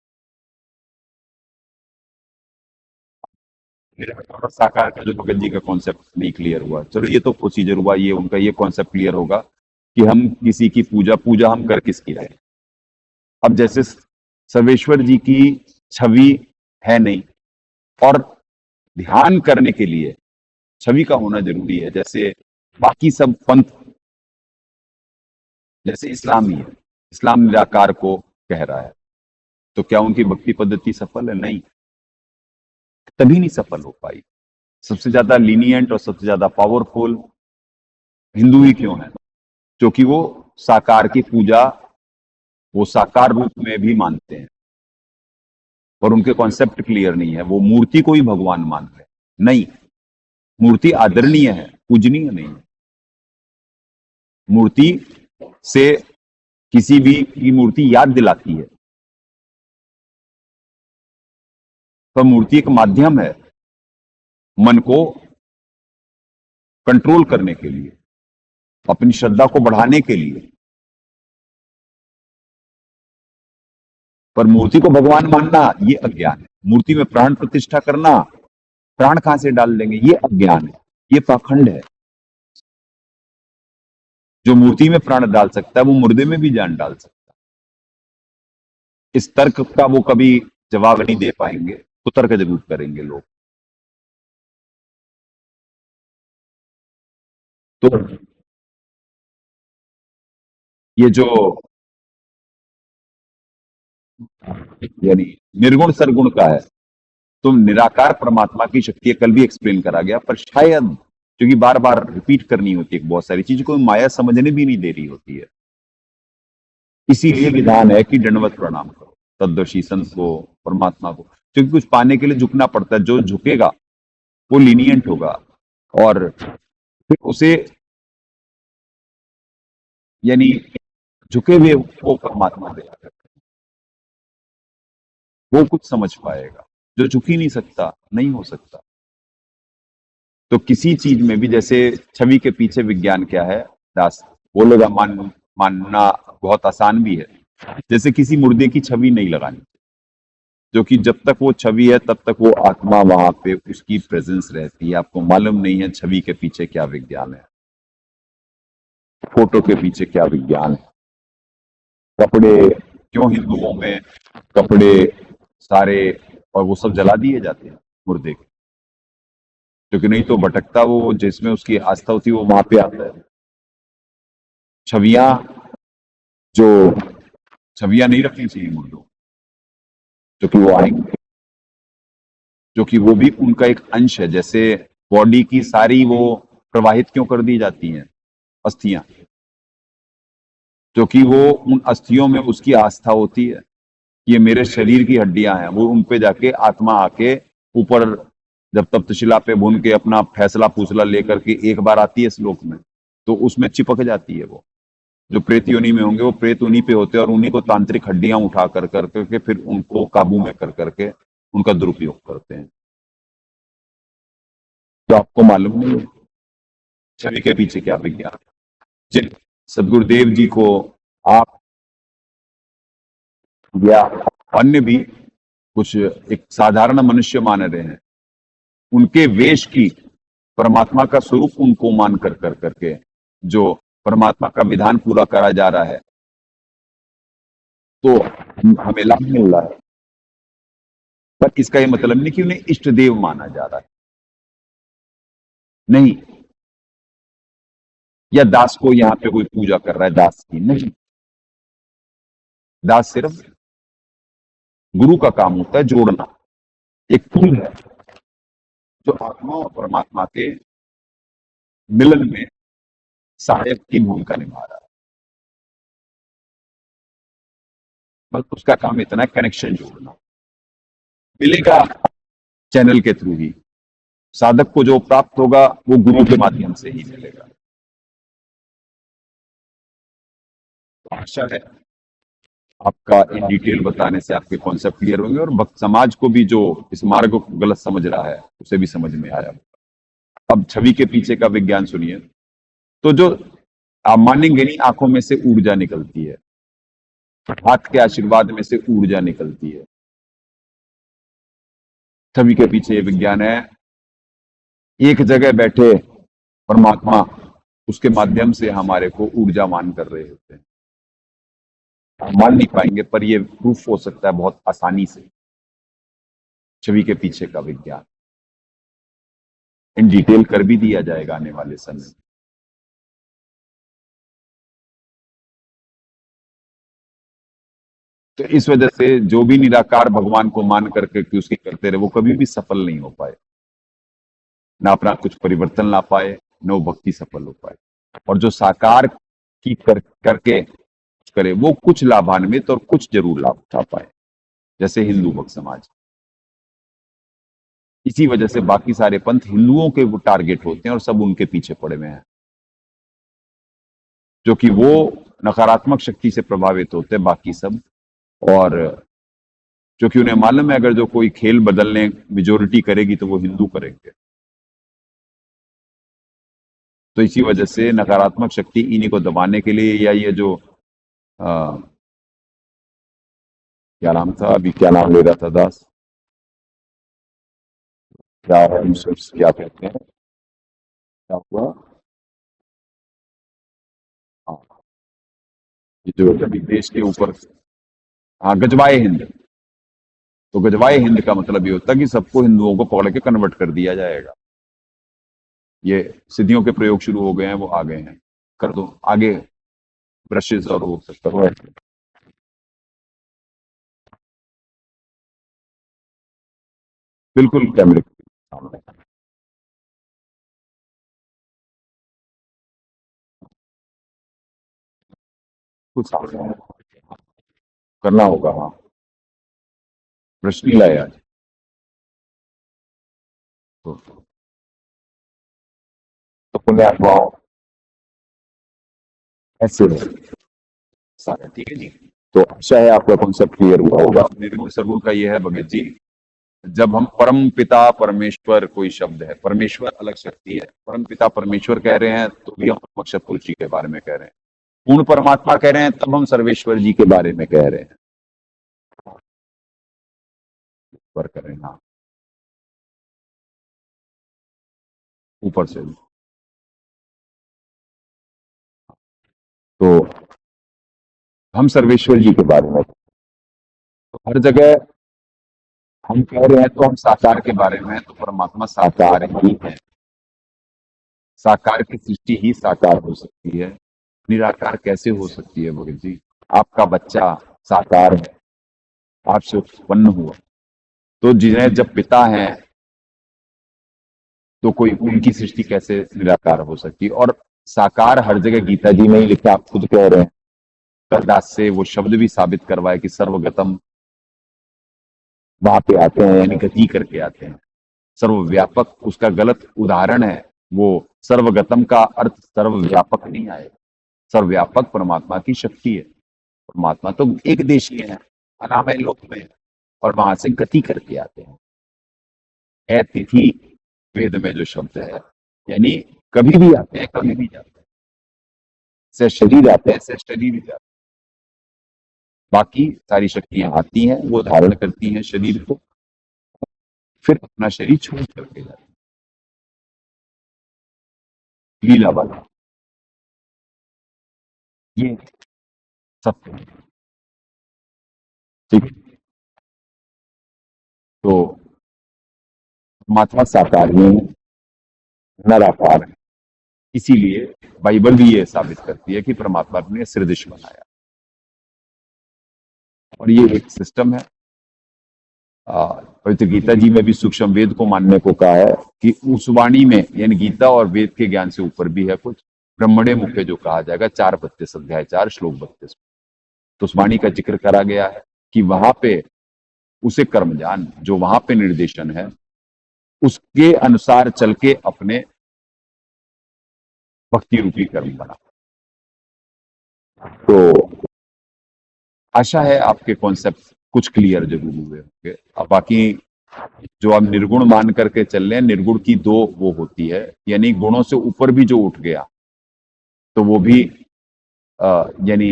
मेरा साकार का जो भगत जी का कॉन्सेप्ट नहीं क्लियर हुआ, चलो ये तो प्रोसीजर हुआ, ये उनका ये कॉन्सेप्ट क्लियर होगा कि हम किसी की पूजा हम कर किसकी रहे। अब जैसे सर्वेश्वर जी की छवि है नहीं, और ध्यान करने के लिए छवि का होना जरूरी है। जैसे बाकी सब पंथ, जैसे इस्लाम ही है, इस्लाम निराकार को कह रहा है, तो क्या उनकी भक्ति पद्धति सफल है? नहीं, तभी नहीं सफल हो पाई। सबसे ज्यादा लीनियंट और सबसे ज्यादा पावरफुल हिंदू ही क्यों है? क्योंकि वो साकार की पूजा वो साकार रूप में भी मानते हैं, पर उनके कॉन्सेप्ट क्लियर नहीं है। वो मूर्ति को ही भगवान मान रहे हैं। नहीं, मूर्ति आदरणीय है, पूजनीय नहीं है। मूर्ति से किसी भी की मूर्ति याद दिलाती है, पर मूर्ति एक माध्यम है मन को कंट्रोल करने के लिए, अपनी श्रद्धा को बढ़ाने के लिए। पर मूर्ति को भगवान मानना ये अज्ञान है। मूर्ति में प्राण प्रतिष्ठा करना, प्राण कहां से डाल देंगे, ये अज्ञान है, ये पाखंड है। जो मूर्ति में प्राण डाल सकता है वो मुर्दे में भी जान डाल सकता है। इस तर्क का वो कभी जवाब नहीं दे पाएंगे, तो तर्क जरूर करेंगे लोग। तो ये जो यानी निर्गुण सरगुण का है, तो निराकार परमात्मा की शक्ति कल भी एक्सप्लेन करा गया, पर शायद क्योंकि बार बार रिपीट करनी होती है बहुत सारी चीजों को, माया समझने भी नहीं दे रही होती है। इसीलिए विधान है कि दंडवत प्रणाम करो तद्दर्शी संत को, परमात्मा को, क्योंकि कुछ पाने के लिए झुकना पड़ता है। जो झुकेगा वो लीनियंट होगा, और फिर उसे यानी झुके हुए वो परमात्मा दे जाता है, वो कुछ समझ पाएगा। जो झुक ही नहीं सकता, नहीं हो सकता। तो किसी चीज में भी, जैसे छवि के पीछे विज्ञान क्या है, दास बोलेगा, मानना बहुत आसान भी है। जैसे किसी मुर्दे की छवि नहीं लगानी, जो कि जब तक वो छवि है तब तक वो आत्मा वहां पे उसकी प्रेजेंस रहती है। आपको मालूम नहीं है छवि के पीछे क्या विज्ञान है, फोटो के पीछे क्या विज्ञान है। कपड़े क्यों हिंदुओं में कपड़े सारे और वो सब जला दिए जाते हैं मुर्दे के, क्योंकि नहीं तो भटकता वो, जिसमें उसकी आस्था होती है वो वहां पे आता है। छवियां जो छवियां नहीं रखनी चाहिए मुर्दों, क्योंकि वो आएंगे, क्योंकि वो भी उनका एक अंश है। जैसे बॉडी की सारी वो प्रवाहित क्यों कर दी जाती हैं अस्थियां, क्योंकि वो उन अस्थियों में उसकी आस्था होती है कि ये मेरे शरीर की हड्डियां हैं। वो उन पे जाके आत्मा आके ऊपर जब तप्तशिला पे भून के अपना फैसला फूसला लेकर के एक बार आती है इस लोक में, तो उसमें चिपक जाती है। वो जो प्रेत योनि में होंगे वो प्रेत उन्हीं पे होते हैं, और उन्हीं को तांत्रिक हड्डियां उठा कर करके फिर उनको काबू में कर करके उनका दुरुपयोग करते हैं। तो आपको मालूम नहीं है छवि के पीछे क्या विज्ञान। जिन सदगुरुदेव जी को आप या अन्य भी कुछ एक साधारण मनुष्य मान रहे हैं, उनके वेश की परमात्मा का स्वरूप उनको मान कर करके जो परमात्मा का विधान पूरा करा जा रहा है, तो हमें लाभ मिल रहा है। पर इसका ये मतलब नहीं कि उन्हें इष्ट देव माना जा रहा है, नहीं। या दास को यहाँ पे कोई पूजा कर रहा है दास की, नहीं। दास सिर्फ गुरु का काम होता है जोड़ना, एक पुल है जो आत्मा और परमात्मा के मिलन में सहायक की भूमिका निभा रहा है। बस उसका काम इतना है, कनेक्शन जोड़ना। मिलेगा चैनल के थ्रू ही, साधक को जो प्राप्त होगा वो गुरु के माध्यम से ही मिलेगा। आशा है आपका इन डिटेल बताने से आपके कॉन्सेप्ट क्लियर होंगे, और भक्त समाज को भी जो इस मार्ग को गलत समझ रहा है उसे भी समझ में आया। अब छवि के पीछे का विज्ञान सुनिए। तो जो आप मानेंगे नहीं, आंखों में से ऊर्जा निकलती है, हाथ के आशीर्वाद में से ऊर्जा निकलती है। छवि के पीछे ये विज्ञान है। एक जगह बैठे परमात्मा उसके माध्यम से हमारे को ऊर्जावान कर रहे होते हैं। आप मान नहीं पाएंगे, पर ये प्रूफ हो सकता है बहुत आसानी से। छवि के पीछे का विज्ञान इन डिटेल कर भी दिया जाएगा आने वाले समय में। तो इस वजह से जो भी निराकार भगवान को मान करके कि उसकी करते रहे, वो कभी भी सफल नहीं हो पाए, ना अपना कुछ परिवर्तन ला पाए, न वो भक्ति सफल हो पाए। और जो साकार की करके करे, वो कुछ लाभान्वित और कुछ जरूर लाभ उठा पाए, जैसे हिंदू भक्त समाज। इसी वजह से बाकी सारे पंथ हिंदुओं के वो टारगेट होते हैं और सब उनके पीछे पड़े हुए हैं, जो कि वो नकारात्मक शक्ति से प्रभावित होते हैं बाकी सब। और क्योंकि उन्हें मालूम है अगर जो कोई खेल बदलने मेजोरिटी करेगी तो वो हिंदू करेंगे, तो इसी वजह से नकारात्मक शक्ति इन्हीं को दबाने के लिए, या ये जो क्या नाम था, अभी क्या नाम ले रहा था दास, क्या कहते हैं, क्या हुआ, हाँ, ये जो अभी देश के ऊपर, हाँ, गजवाए हिंद। तो गजवाए हिंद का मतलब ये होता है कि सबको हिंदुओं को पकड़ के कन्वर्ट कर दिया जाएगा। ये सिद्धियों के प्रयोग शुरू हो गए हैं, वो आ गए हैं, कर दो आगे ब्रशेस और वो सब करो। बिल्कुल कैमरे के सामने कुछ सामने करना होगा। हाँ, ब्रश नहीं लाया आज तो पुण्यात्माओं ऐसे है सारे, ठीक है जी। तो आशा है आपका कॉन्सेप्ट क्लियर हुआ होगा। निर्गुण सरगुण का ये है भगत जी, जब हम परम पिता परमेश्वर कोई शब्द है, परमेश्वर अलग शक्ति है, परम पिता परमेश्वर कह रहे हैं तो भी हम अक्षर पुरुष जी के बारे में कह रहे हैं, पूर्ण परमात्मा कह रहे हैं तब हम सर्वेश्वर जी के बारे में कह रहे हैं, पर करें। हाँ, ऊपर से भी। तो हम सर्वेश्वर जी के बारे में, तो हर जगह हम कह रहे हैं तो हम साकार के बारे में, तो परमात्मा साकार ही है। साकार की सृष्टि ही साकार हो सकती है, निराकार कैसे हो सकती है भगत जी? आपका बच्चा साकार है, आपसे उत्पन्न हुआ, तो जिन्हें जब पिता है तो कोई उनकी सृष्टि कैसे निराकार हो सकती है? और साकार हर जगह गीता जी में ही लिखा, आप खुद कह रहे हैं, करदास से वो शब्द भी साबित करवाए कि सर्वगतम वहां पे आते हैं, यानी गति करके आते हैं। सर्वव्यापक उसका गलत उदाहरण है, वो सर्वगतम का अर्थ सर्वव्यापक नहीं आएगा। सर्वव्यापक परमात्मा की शक्ति है, परमात्मा तो एक देशीय है, अनामय लोक में है, और वहां से गति करके आते हैं। है तिथि वेद में जो शब्द है, यानी कभी भी आते हैं, कभी भी जाते हैं, से शरीर आते हैं, से शरीर भी जाते हैं। बाकी सारी शक्तियां आती हैं, वो धारण करती हैं शरीर को, फिर अपना शरीर छोड़ करके जाती है, लीला वाला ये सत्य है, ठीक है। तो परमात्मा साकार ही है, निराकार है, इसीलिए बाइबल भी ये साबित करती है कि परमात्मा ने सृजिश बनाया, और ये एक सिस्टम है। पवित्र गीता जी में भी सूक्ष्म वेद को मानने को कहा है कि उस वाणी में, यानी गीता और वेद के ज्ञान से ऊपर भी है कुछ, ब्रह्मणे मुख्य जो कहा जाएगा, 4:32 अध्याय 4 श्लोक 32, तो उस वाणी का जिक्र करा गया है कि वहां पे उसे कर्मजान, जो वहां पे निर्देशन है, उसके अनुसार चल के अपने भक्ति रूपी कर्म बना। तो आशा है आपके कॉन्सेप्ट कुछ क्लियर जरूर हुए होंगे। अब बाकी जो आप निर्गुण मान करके चल रहे हैं, निर्गुण की दो वो होती है, यानी गुणों से ऊपर भी जो उठ गया तो वो भी यानी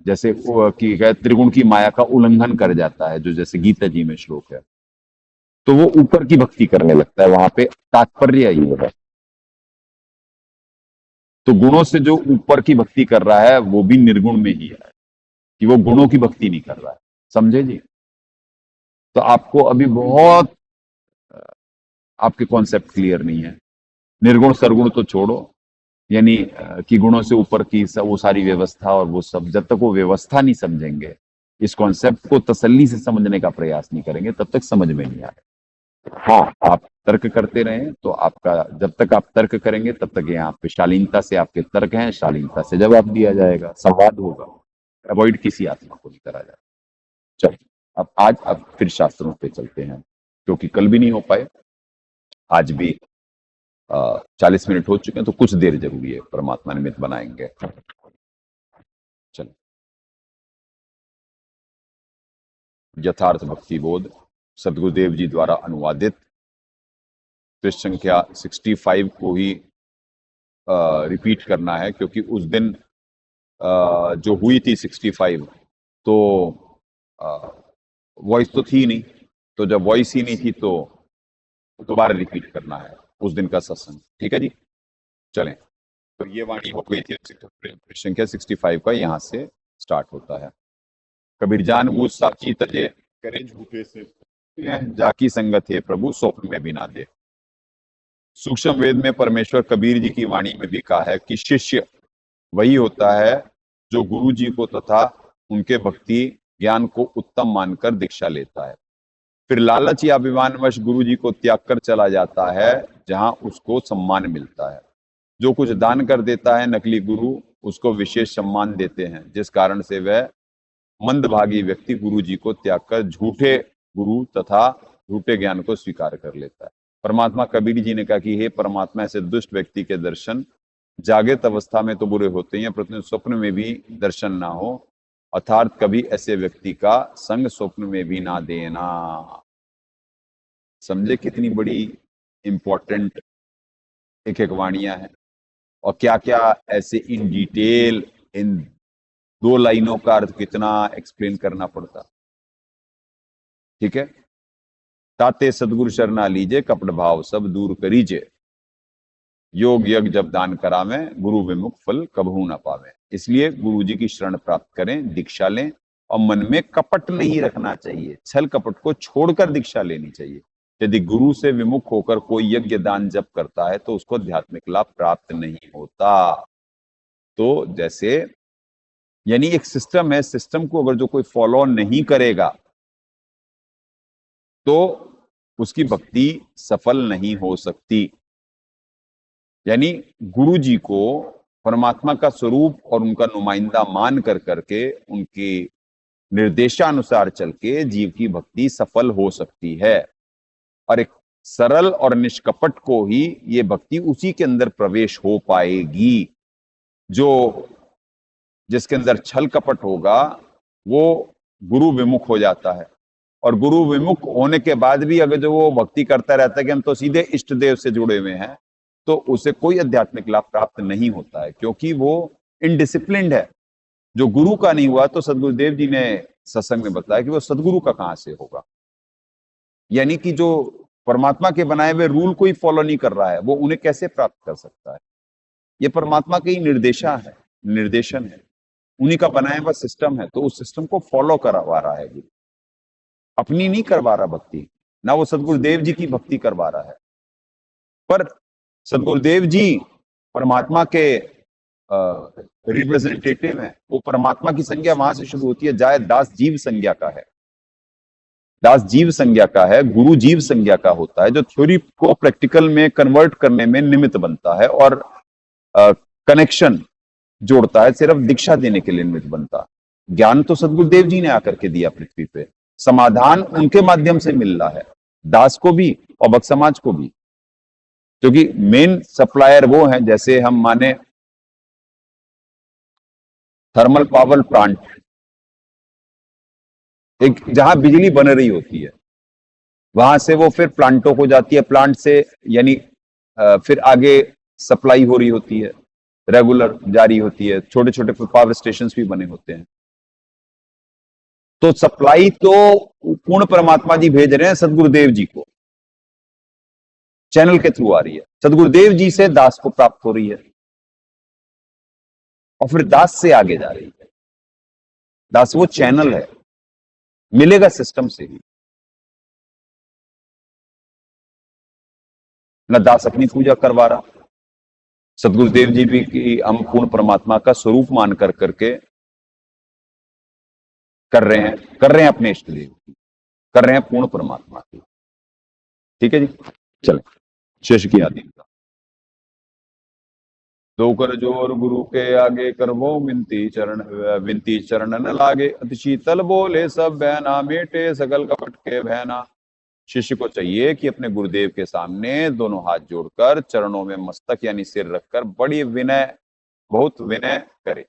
जैसे कि त्रिगुण की माया का उल्लंघन कर जाता है, जो जैसे गीता जी में श्लोक है, तो वो ऊपर की भक्ति करने लगता है। वहां पे तात्पर्य ये है, तो गुणों से जो ऊपर की भक्ति कर रहा है वो भी निर्गुण में ही है, कि वो गुणों की भक्ति नहीं कर रहा है, समझे जी? तो आपको अभी बहुत आपके कॉन्सेप्ट क्लियर नहीं है। निर्गुण सरगुण तो छोड़ो, यानी कि गुणों से ऊपर की वो सारी व्यवस्था और वो सब, जब तक वो व्यवस्था नहीं समझेंगे, इस कॉन्सेप्ट को तसल्ली से समझने का प्रयास नहीं करेंगे, तब तक समझ में नहीं आएगा। हाँ, आप तर्क करते रहें तो आपका, जब तक आप तर्क करेंगे तब तक यहाँ पे शालीनता से आपके तर्क हैं, शालीनता से जवाब दिया जाएगा, संवाद होगा, अवॉइड किसी आत्मा को नहीं करा जाएगा। चलो अब फिर शास्त्रों पे चलते हैं, क्योंकि कल भी नहीं हो पाए, आज भी 40 मिनट हो चुके हैं, तो कुछ देर जरूरी है, परमात्मा निमित्त बनाएंगे। चलो, यथार्थ भक्ति बोध सदगुरुदेव जी द्वारा अनुवादित पृष्ठ संख्या 65 को ही रिपीट करना है, क्योंकि उस दिन जो हुई थी 65, तो वॉइस तो थी नहीं, तो जब वॉइस ही नहीं थी तो दोबारा रिपीट करना है उस दिन का सत्संग। ठीक है जी, चलें। तो ये वाणी हो गई थी पृष्ठ संख्या 65 का, यहाँ से स्टार्ट होता है। कबीर जान बूझ साची तजे, करे झूठे से जाकी संगत है प्रभु, स्वप्न में भी ना दे। सूक्ष्म वेद में परमेश्वर कबीर जी की वाणी में भी कहा है कि शिष्य वही होता है जो गुरु जी को तथा उनके भक्ति ज्ञान को उत्तम मानकर दीक्षा लेता है, फिर लालच या अभिमानवश गुरु जी को त्याग कर चला जाता है जहां उसको सम्मान मिलता है। जो कुछ दान कर देता है नकली गुरु उसको विशेष सम्मान देते हैं, जिस कारण से वह मंदभागी व्यक्ति गुरु जी को त्याग कर झूठे गुरु तथा झूठे ज्ञान को स्वीकार कर लेता है। परमात्मा कबीर जी ने कहा कि हे परमात्मा, ऐसे दुष्ट व्यक्ति के दर्शन जागृत अवस्था में तो बुरे होते हैं, परंतु स्वप्न में भी दर्शन ना हो, अर्थात कभी ऐसे व्यक्ति का संग स्वप्न में भी ना देना। समझे कितनी बड़ी इंपॉर्टेंट एक एक वाणियां हैं, और क्या क्या ऐसे इन डिटेल इन 2 लाइनों का अर्थ कितना एक्सप्लेन करना पड़ता। ठीक है, ताते सदगुरु शरणा लीजे, कपट भाव सब दूर करीजे, योग यज्ञ जब दान करावे, गुरु विमुख फल कबहू ना पावे। इसलिए गुरु जी की शरण प्राप्त करें, दीक्षा लें, और मन में कपट नहीं रखना चाहिए, छल कपट को छोड़कर दीक्षा लेनी चाहिए। यदि गुरु से विमुख होकर कोई यज्ञ दान जब करता है तो उसको आध्यात्मिक लाभ प्राप्त नहीं होता। तो जैसे यानी एक सिस्टम है, सिस्टम को अगर जो कोई फॉलो नहीं करेगा तो उसकी भक्ति सफल नहीं हो सकती। यानी गुरु जी को परमात्मा का स्वरूप और उनका नुमाइंदा मान कर करके उनके निर्देशानुसार चल के जीव की भक्ति सफल हो सकती है, और एक सरल और निष्कपट को ही ये भक्ति उसी के अंदर प्रवेश हो पाएगी। जो जिसके अंदर छल कपट होगा वो गुरु विमुख हो जाता है, और गुरु विमुख होने के बाद भी अगर जो वो भक्ति करता रहता है कि हम तो सीधे इष्ट देव से जुड़े हुए हैं, तो उसे कोई आध्यात्मिक लाभ प्राप्त नहीं होता है, क्योंकि वो इनडिसिप्लिन्ड है। जो गुरु का नहीं हुआ, तो सदगुरुदेव जी ने सत्संग में बताया कि वो सदगुरु का कहां से होगा। यानी कि जो परमात्मा के बनाए हुए रूल को ही फॉलो नहीं कर रहा है, वो उन्हें कैसे प्राप्त कर सकता है। ये परमात्मा के ही निर्देशन है, उन्हीं का बनाया हुआ सिस्टम है, तो उस सिस्टम को फॉलो करवा रहा है गुरु, अपनी नहीं करवा रहा भक्ति, ना वो सदगुरुदेव जी की भक्ति करवा रहा है। पर सदगुरुदेव जी परमात्मा के रिप्रेजेंटेटिव हैं। वो परमात्मा की संज्ञा वहां से शुरू होती है जहां दास जीव संज्ञा का है, दास जीव संज्ञा का है, गुरु जीव संज्ञा का होता है, जो थ्योरी को प्रैक्टिकल में कन्वर्ट करने में निमित्त बनता है और कनेक्शन जोड़ता है, सिर्फ दीक्षा देने के लिए निमित्त बनता। ज्ञान तो सदगुरुदेव जी ने आकर के दिया पृथ्वी पे, समाधान उनके माध्यम से मिल रहा है, दास को भी और भक्त समाज को भी, क्योंकि मेन सप्लायर वो है। जैसे हम माने थर्मल पावर प्लांट, एक जहां बिजली बन रही होती है, वहां से वो फिर प्लांटों को जाती है, प्लांट से यानी फिर आगे सप्लाई हो रही होती है, रेगुलर जारी होती है, छोटे छोटे पावर स्टेशन भी बने होते हैं। तो सप्लाई तो पूर्ण परमात्मा जी भेज रहे हैं सदगुरुदेव जी को, चैनल के थ्रू आ रही है, सदगुरुदेव जी से दास को प्राप्त हो रही है, और फिर दास से आगे जा रही है। दास वो चैनल है, मिलेगा सिस्टम से ही। न दास अपनी पूजा करवा रहा। सदगुरुदेव जी भी कि हम पूर्ण परमात्मा का स्वरूप मान कर करके कर रहे हैं अपने इष्ट देव की, कर रहे हैं पूर्ण परमात्मा की। ठीक है जी, चले शेष की आदि दो कर जोर गुरु के आगे करवो विनती चरण न लागे, अति शीतल बोले सब बहना, मेटे सकल कपट के बहना। शिष्य को चाहिए कि अपने गुरुदेव के सामने दोनों हाथ जोड़कर चरणों में मस्तक यानी सिर रखकर बड़ी बहुत विनय करे।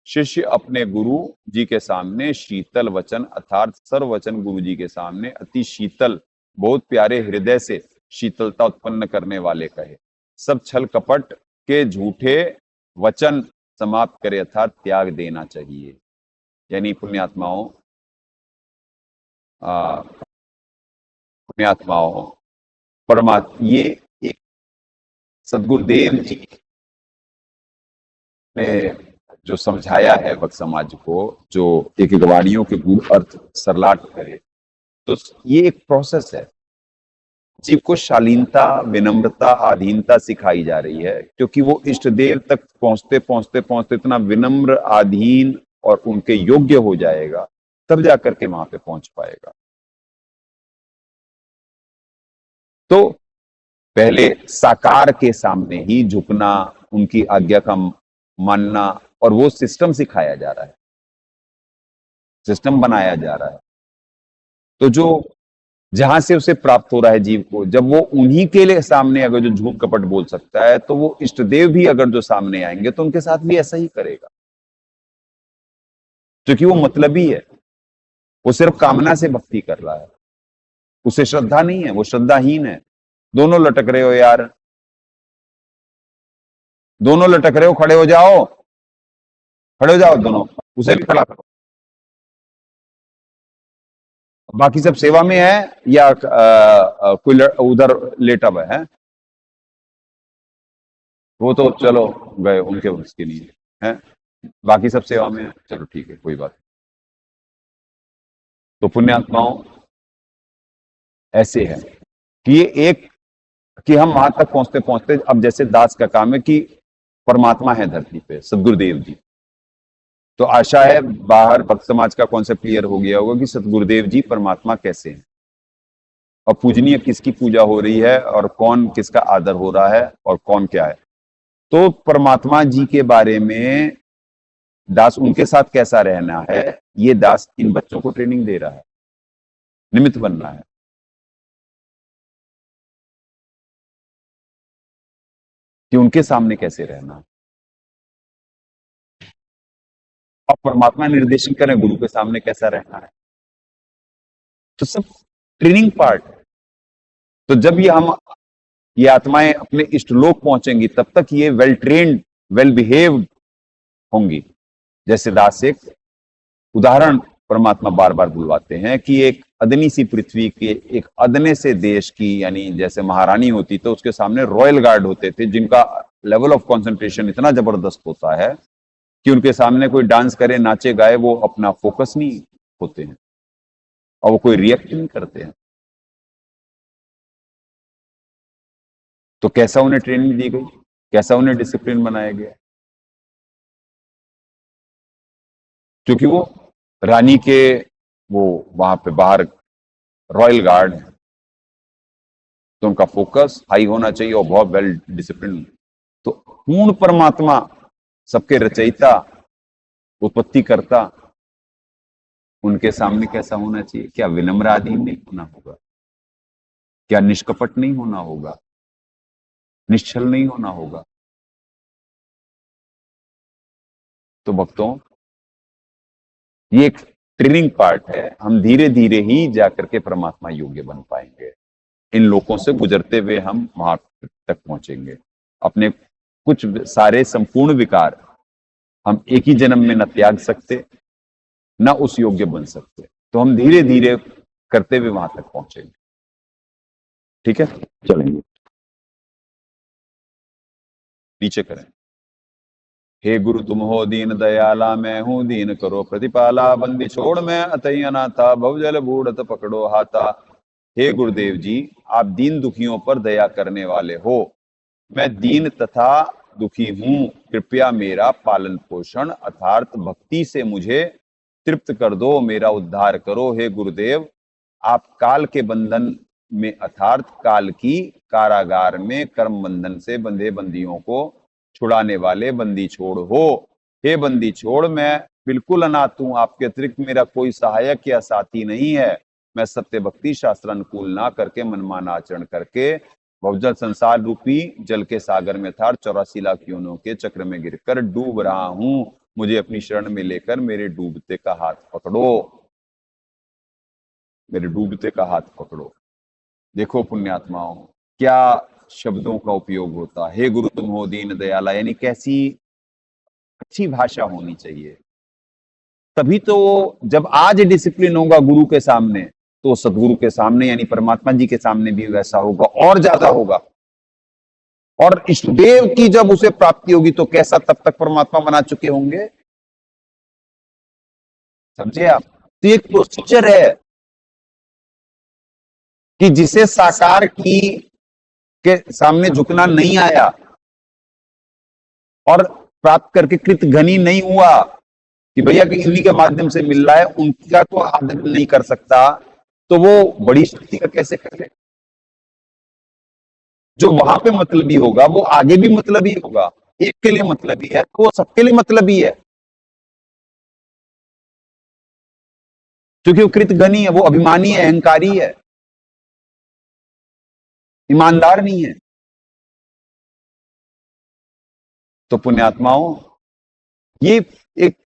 शिष्य अपने गुरु जी के सामने शीतल वचन अर्थात सर्व वचन गुरु जी के सामने अति शीतल बहुत प्यारे हृदय से शीतलता उत्पन्न करने वाले कहे। सब छल कपट के झूठे वचन समाप्त करे अर्थात त्याग देना चाहिए। यानी पुण्यात्माओं परमात्मा ये एक सदगुरुदेव जी ने जो समझाया है भक्त समाज को, जो एक एक वाणियों के गूढ़ अर्थ सरलाट करे, तो ये एक प्रोसेस है। जीव को शालीनता, विनम्रता, आधीनता सिखाई जा रही है, क्योंकि वो इष्ट देव तक पहुंचते पहुंचते पहुंचते इतना विनम्र, आधीन और उनके योग्य हो जाएगा, तब जाकर के वहां पे पहुंच पाएगा। तो पहले साकार के सामने ही झुकना, उनकी आज्ञा का मानना, और वो सिस्टम सिखाया जा रहा है, सिस्टम बनाया जा रहा है। तो जो जहां से उसे प्राप्त हो रहा है जीव को, जब वो उन्हीं के लिए सामने अगर जो झूठ कपट बोल सकता है, तो वो इष्ट देव भी अगर जो सामने आएंगे तो उनके साथ भी ऐसा ही करेगा, क्योंकि वो मतलबी है। वो सिर्फ कामना से भक्ति कर रहा है, उसे श्रद्धा नहीं है, वो श्रद्धाहीन है। दोनों लटक रहे हो यार, दोनों लटक रहे हो, खड़े हो जाओ, खड़े हो जाओ दोनों, उसे भी खड़ा करो। बाकी सब सेवा में है या कोई उधर लेटा हुआ है, वो तो चलो गए, उनके उसके लिए है, बाकी सब सेवा में है, चलो ठीक है, कोई बात नहीं। तो पुण्यात्माओं ऐसे है कि ये एक कि हम वहां तक पहुंचते पहुंचते अब जैसे दास का काम है कि परमात्मा है धरती पे सदगुरुदेव जी। तो आशा है बाहर भक्त समाज का कॉन्सेप्ट क्लियर हो गया होगा कि सदगुरुदेव जी परमात्मा कैसे हैं और पूजनीय किसकी पूजा हो रही है और कौन किसका आदर हो रहा है और कौन क्या है। तो परमात्मा जी के बारे में दास उनके साथ कैसा रहना है, ये दास इन बच्चों को ट्रेनिंग दे रहा है, निमित्त बन रहा है कि उनके सामने कैसे रहना। और परमात्मा निर्देशन करें गुरु के सामने कैसा रहना है, तो सब ट्रेनिंग पार्ट है। तो जब ये आत्माएं अपने इष्टलोक पहुंचेंगी तब तक ये वेल ट्रेन्ड, वेल बिहेव्ड होंगी। जैसे दास एक उदाहरण परमात्मा बार बार बुलवाते हैं कि एक अदनी सी पृथ्वी के एक अदने से देश की, यानी जैसे महारानी होती तो उसके सामने रॉयल गार्ड होते थे, जिनका लेवल ऑफ कंसंट्रेशन इतना जबरदस्त होता है कि उनके सामने कोई डांस करे, नाचे गाए, वो अपना फोकस नहीं होते हैं और वो कोई रिएक्ट नहीं करते हैं। तो कैसा उन्हें ट्रेनिंग दी गई, कैसा उन्हें डिसिप्लिन बनाया गया, क्योंकि वो रानी के वो वहां पे बाहर रॉयल गार्ड है, तो उनका फोकस हाई होना चाहिए और बहुत वेल डिसिप्लिन। तो पूर्ण परमात्मा, सबके रचयिता, उत्पत्ति करता, उनके सामने कैसा होना चाहिए? क्या विनम्र आदि नहीं होना होगा? क्या निष्कपट नहीं होना होगा? निश्चल नहीं होना होगा? तो भक्तों ये एक ट्रेनिंग पार्ट है, हम धीरे धीरे ही जाकर के परमात्मा योग्य बन पाएंगे। इन लोगों से गुजरते हुए हम वहां तक पहुंचेंगे। अपने कुछ सारे संपूर्ण विकार हम एक ही जन्म में न त्याग सकते, न उस योग्य बन सकते, तो हम धीरे धीरे करते हुए वहां तक पहुंचेंगे। ठीक है, चलेंगे नीचे करें। हे गुरु तुम हो दीन दयाला, मैं हूं दीन करो प्रतिपाला, बंदी छोड़ मैं अतई अनाथा, भवजल बूढ़त पकड़ो हाथा। हे गुरुदेव जी, आप दीन दुखियों पर दया करने वाले हो। मैं दीन तथा दुखी हूँ, कृपया मेरा पालन पोषण अर्थात भक्ति से मुझे तृप्त कर दो, मेरा उद्धार करो। हे गुरुदेव, आप काल के बंधन में अर्थात काल की कारागार में कर्म बंधन से बंधे बंदियों को छुड़ाने वाले बंदी छोड़ हो। हे बंदी छोड़, मैं बिल्कुल अनाथ हूँ, आपके अतिरिक्त मेरा कोई सहायक या साथी नहीं है। मैं सत्य भक्ति शास्त्र अनुकूल ना करके मनमाना आचरण करके बहुजल संसार रूपी जल के सागर में था 84 लाख योनियों के चक्र में गिरकर डूब रहा हूं। मुझे अपनी शरण में लेकर मेरे डूबते का हाथ पकड़ो, मेरे डूबते का हाथ पकड़ो। देखो पुण्यात्माओं, क्या शब्दों का उपयोग होता। हे गुरु तुम हो दीन दयाला, यानी कैसी अच्छी भाषा होनी चाहिए। तभी तो जब आज डिसिप्लिन होगा गुरु के सामने, तो सदगुरु के सामने यानी परमात्मा जी के सामने भी वैसा होगा और ज्यादा होगा। और इष्टदेव की जब उसे प्राप्ति होगी तो कैसा तब तक परमात्मा बना चुके होंगे, समझे आप। तो एक प्रोसीजर है कि जिसे साकार की के सामने झुकना नहीं आया और प्राप्त करके कृत घनी नहीं हुआ कि भैया कि इन्हीं के माध्यम से मिल रहा है, उनका तो आदर नहीं कर सकता, तो वो बड़ी शक्ति का कैसे करे। जो वहां पे मतलबी होगा वो आगे भी मतलबी होगा। एक के लिए मतलबी है तो वो सबके लिए मतलबी है, क्योंकि वो कृतघ्नी है, वो अभिमानी है, अहंकारी है, ईमानदार नहीं है। तो पुण्यात्माओं, ये एक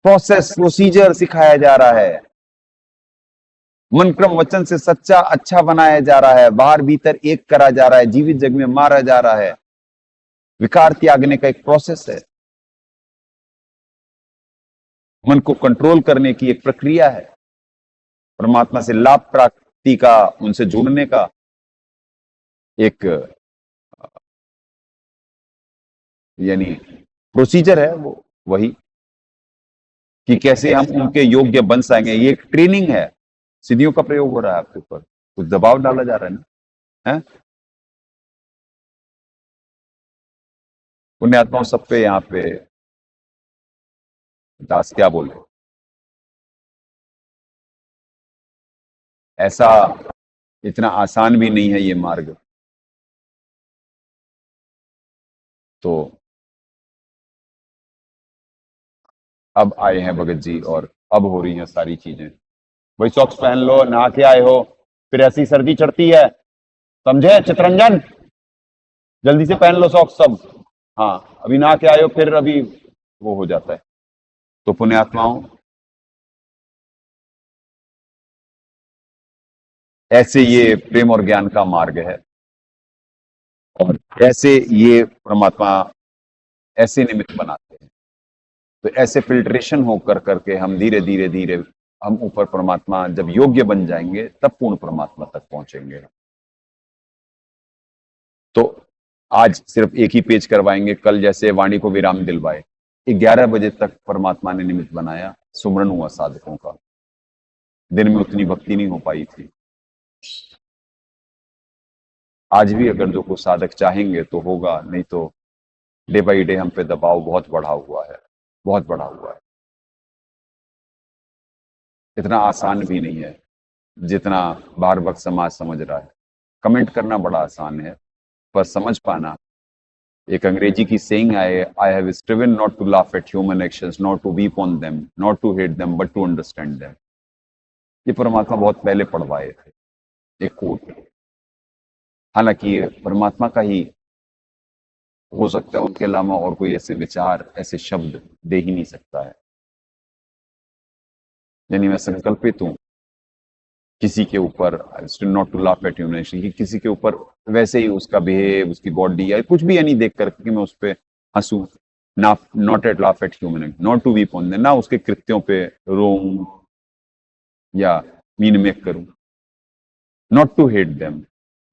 प्रोसेस प्रोसीजर सिखाया जा रहा है। मन क्रम वचन से सच्चा अच्छा बनाया जा रहा है, बाहर भीतर एक करा जा रहा है, जीवित जग में मारा जा रहा है। विकार त्यागने का एक प्रोसेस है, मन को कंट्रोल करने की एक प्रक्रिया है, परमात्मा से लाभ प्राप्ति का, उनसे जुड़ने का एक यानी प्रोसीजर है वो, वही कि कैसे हम उनके योग्य बन सकेंगे। ये एक ट्रेनिंग है, सिद्धियों का प्रयोग हो रहा है आपके ऊपर, कुछ दबाव डाला जा रहा है ना, है। पुण्यात्माओं सब पे यहाँ पे दास क्या बोले, ऐसा इतना आसान भी नहीं है ये मार्ग। तो अब आए हैं भगत जी और अब हो रही हैं सारी चीजें। वही सॉक्स पहन लो, नहा के आए हो, फिर ऐसी सर्दी चढ़ती है, समझे चितरंजन, जल्दी से पहन लो सॉक्स सब। हाँ, अभी नहा के आए हो, फिर अभी वो हो जाता है। तो पुण्यात्माओं, ऐसे ये प्रेम और ज्ञान का मार्ग है, और ऐसे ये परमात्मा ऐसे निमित्त बनाते हैं। तो ऐसे फिल्ट्रेशन होकर करके हम धीरे धीरे धीरे हम ऊपर परमात्मा जब योग्य बन जाएंगे तब पूर्ण परमात्मा तक पहुंचेंगे। तो आज सिर्फ एक ही पेज करवाएंगे, कल जैसे वाणी को विराम दिलवाए 11 बजे तक परमात्मा ने निमित्त बनाया, सुमरन हुआ साधकों का। दिन में उतनी भक्ति नहीं हो पाई थी। आज भी अगर जो कुछ साधक चाहेंगे तो होगा, नहीं तो डे बाई डे हम पे दबाव बहुत बढ़ा हुआ है, बहुत बढ़ा हुआ है। इतना आसान भी नहीं है जितना बार वक्त समाज समझ रहा है। कमेंट करना बड़ा आसान है, पर समझ पाना। एक अंग्रेजी की सेइंग है, I have striven not to laugh at human actions, not to weep on them, not to hate them, but to understand them. ये परमात्मा बहुत पहले पढ़वाए थे, एक कोट। हालांकि ये परमात्मा का ही हो सकता है, उनके अलावा और कोई ऐसे विचार, ऐसे शब्द दे ही नहीं सकता है। यानी मैं संकल्पित हूं किसी के ऊपर, not to laugh at human action, किसी के ऊपर वैसे ही उसका बिहेव, उसकी बॉडी या कुछ भी यानी देख करके कि मैं उस पर हंसू, ना, not at laugh at human action, not to weep on them, ना उसके कृत्यों पे रोऊं या मीन मेक करूं, नॉट टू हेट देम,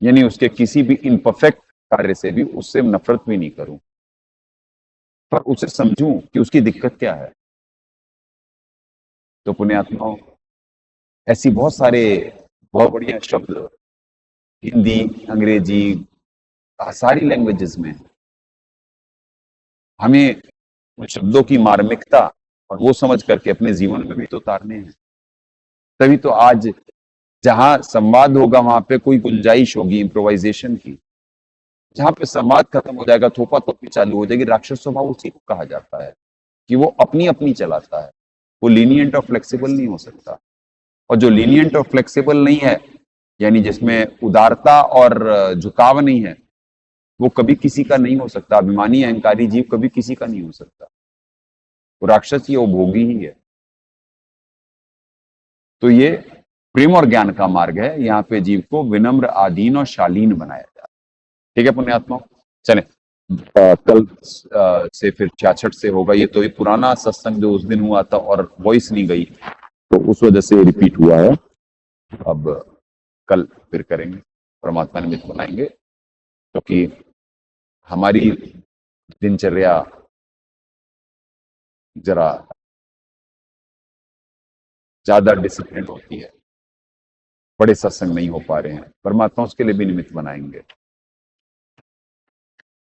यानी उसके किसी भी इनपरफेक्ट कार्य से भी उससे नफरत भी नहीं करूं, पर उसे समझूं कि उसकी दिक्कत क्या है। तो पुण्यात्माओं, ऐसी बहुत सारे बहुत बढ़िया शब्द हिंदी, अंग्रेजी, सारी लैंग्वेजेस में हमें उन शब्दों की मार्मिकता और वो समझ करके अपने जीवन में भी तो उतारने हैं। तभी तो आज जहां संवाद होगा वहां पे कोई गुंजाइश होगी इम्प्रोवाइजेशन की। जहां पे संवाद खत्म हो जाएगा, थोपा थोपी चालू हो जाएगी। राक्षस स्वभाव उसी को कहा जाता है कि वो अपनी अपनी चलाता है, वो लीनियंट और फ्लेक्सिबल नहीं हो सकता। और जो लीनियंट और फ्लेक्सिबल नहीं है, यानी जिसमें उदारता और झुकाव नहीं है, वो कभी किसी का नहीं हो सकता। अभिमानी अहंकारी जीव कभी किसी का नहीं हो सकता। वो राक्षस ही, वो भोगी ही है। तो ये प्रेम और ज्ञान का मार्ग है। यहाँ पे जीव को विनम्र, आधीन और शालीन बनाया जाता है। ठीक है पुण्यात्मा, चले कल से फिर 66 से होगा। ये तो एक पुराना सत्संग जो उस दिन हुआ था और वॉइस नहीं गई, तो उस वजह से रिपीट हुआ है। अब कल फिर करेंगे, परमात्मा निमित्त बनाएंगे, क्योंकि हमारी दिनचर्या जरा ज्यादा डिसिप्लिन होती है, बड़े सत्संग नहीं हो पा रहे हैं। परमात्मा उसके लिए भी निमित्त बनाएंगे।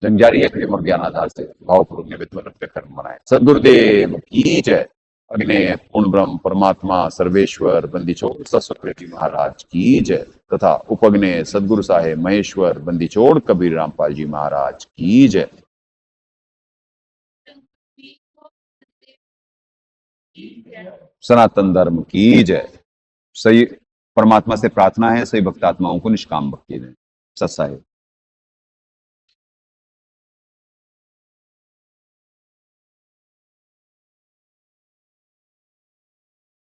जंजारी है प्रेम और ज्ञान आधार से भावपूर्वक निमित्त बनकर कर्म बनाए। सदगुरुदेव की जय। अग्ने पूर्ण ब्रह्म परमात्मा सर्वेश्वर बंदीछोड़ सत्सुकृति महाराज की जय। तथा उपग्ने सदगुरु साहेब महेश्वर बंदीछोड़ कबीर रामपाल जी महाराज की जय। सनातन धर्म की जय। सही परमात्मा से प्रार्थना है, सही भक्तात्माओं को निष्काम भक्ति दें। सत साहिब।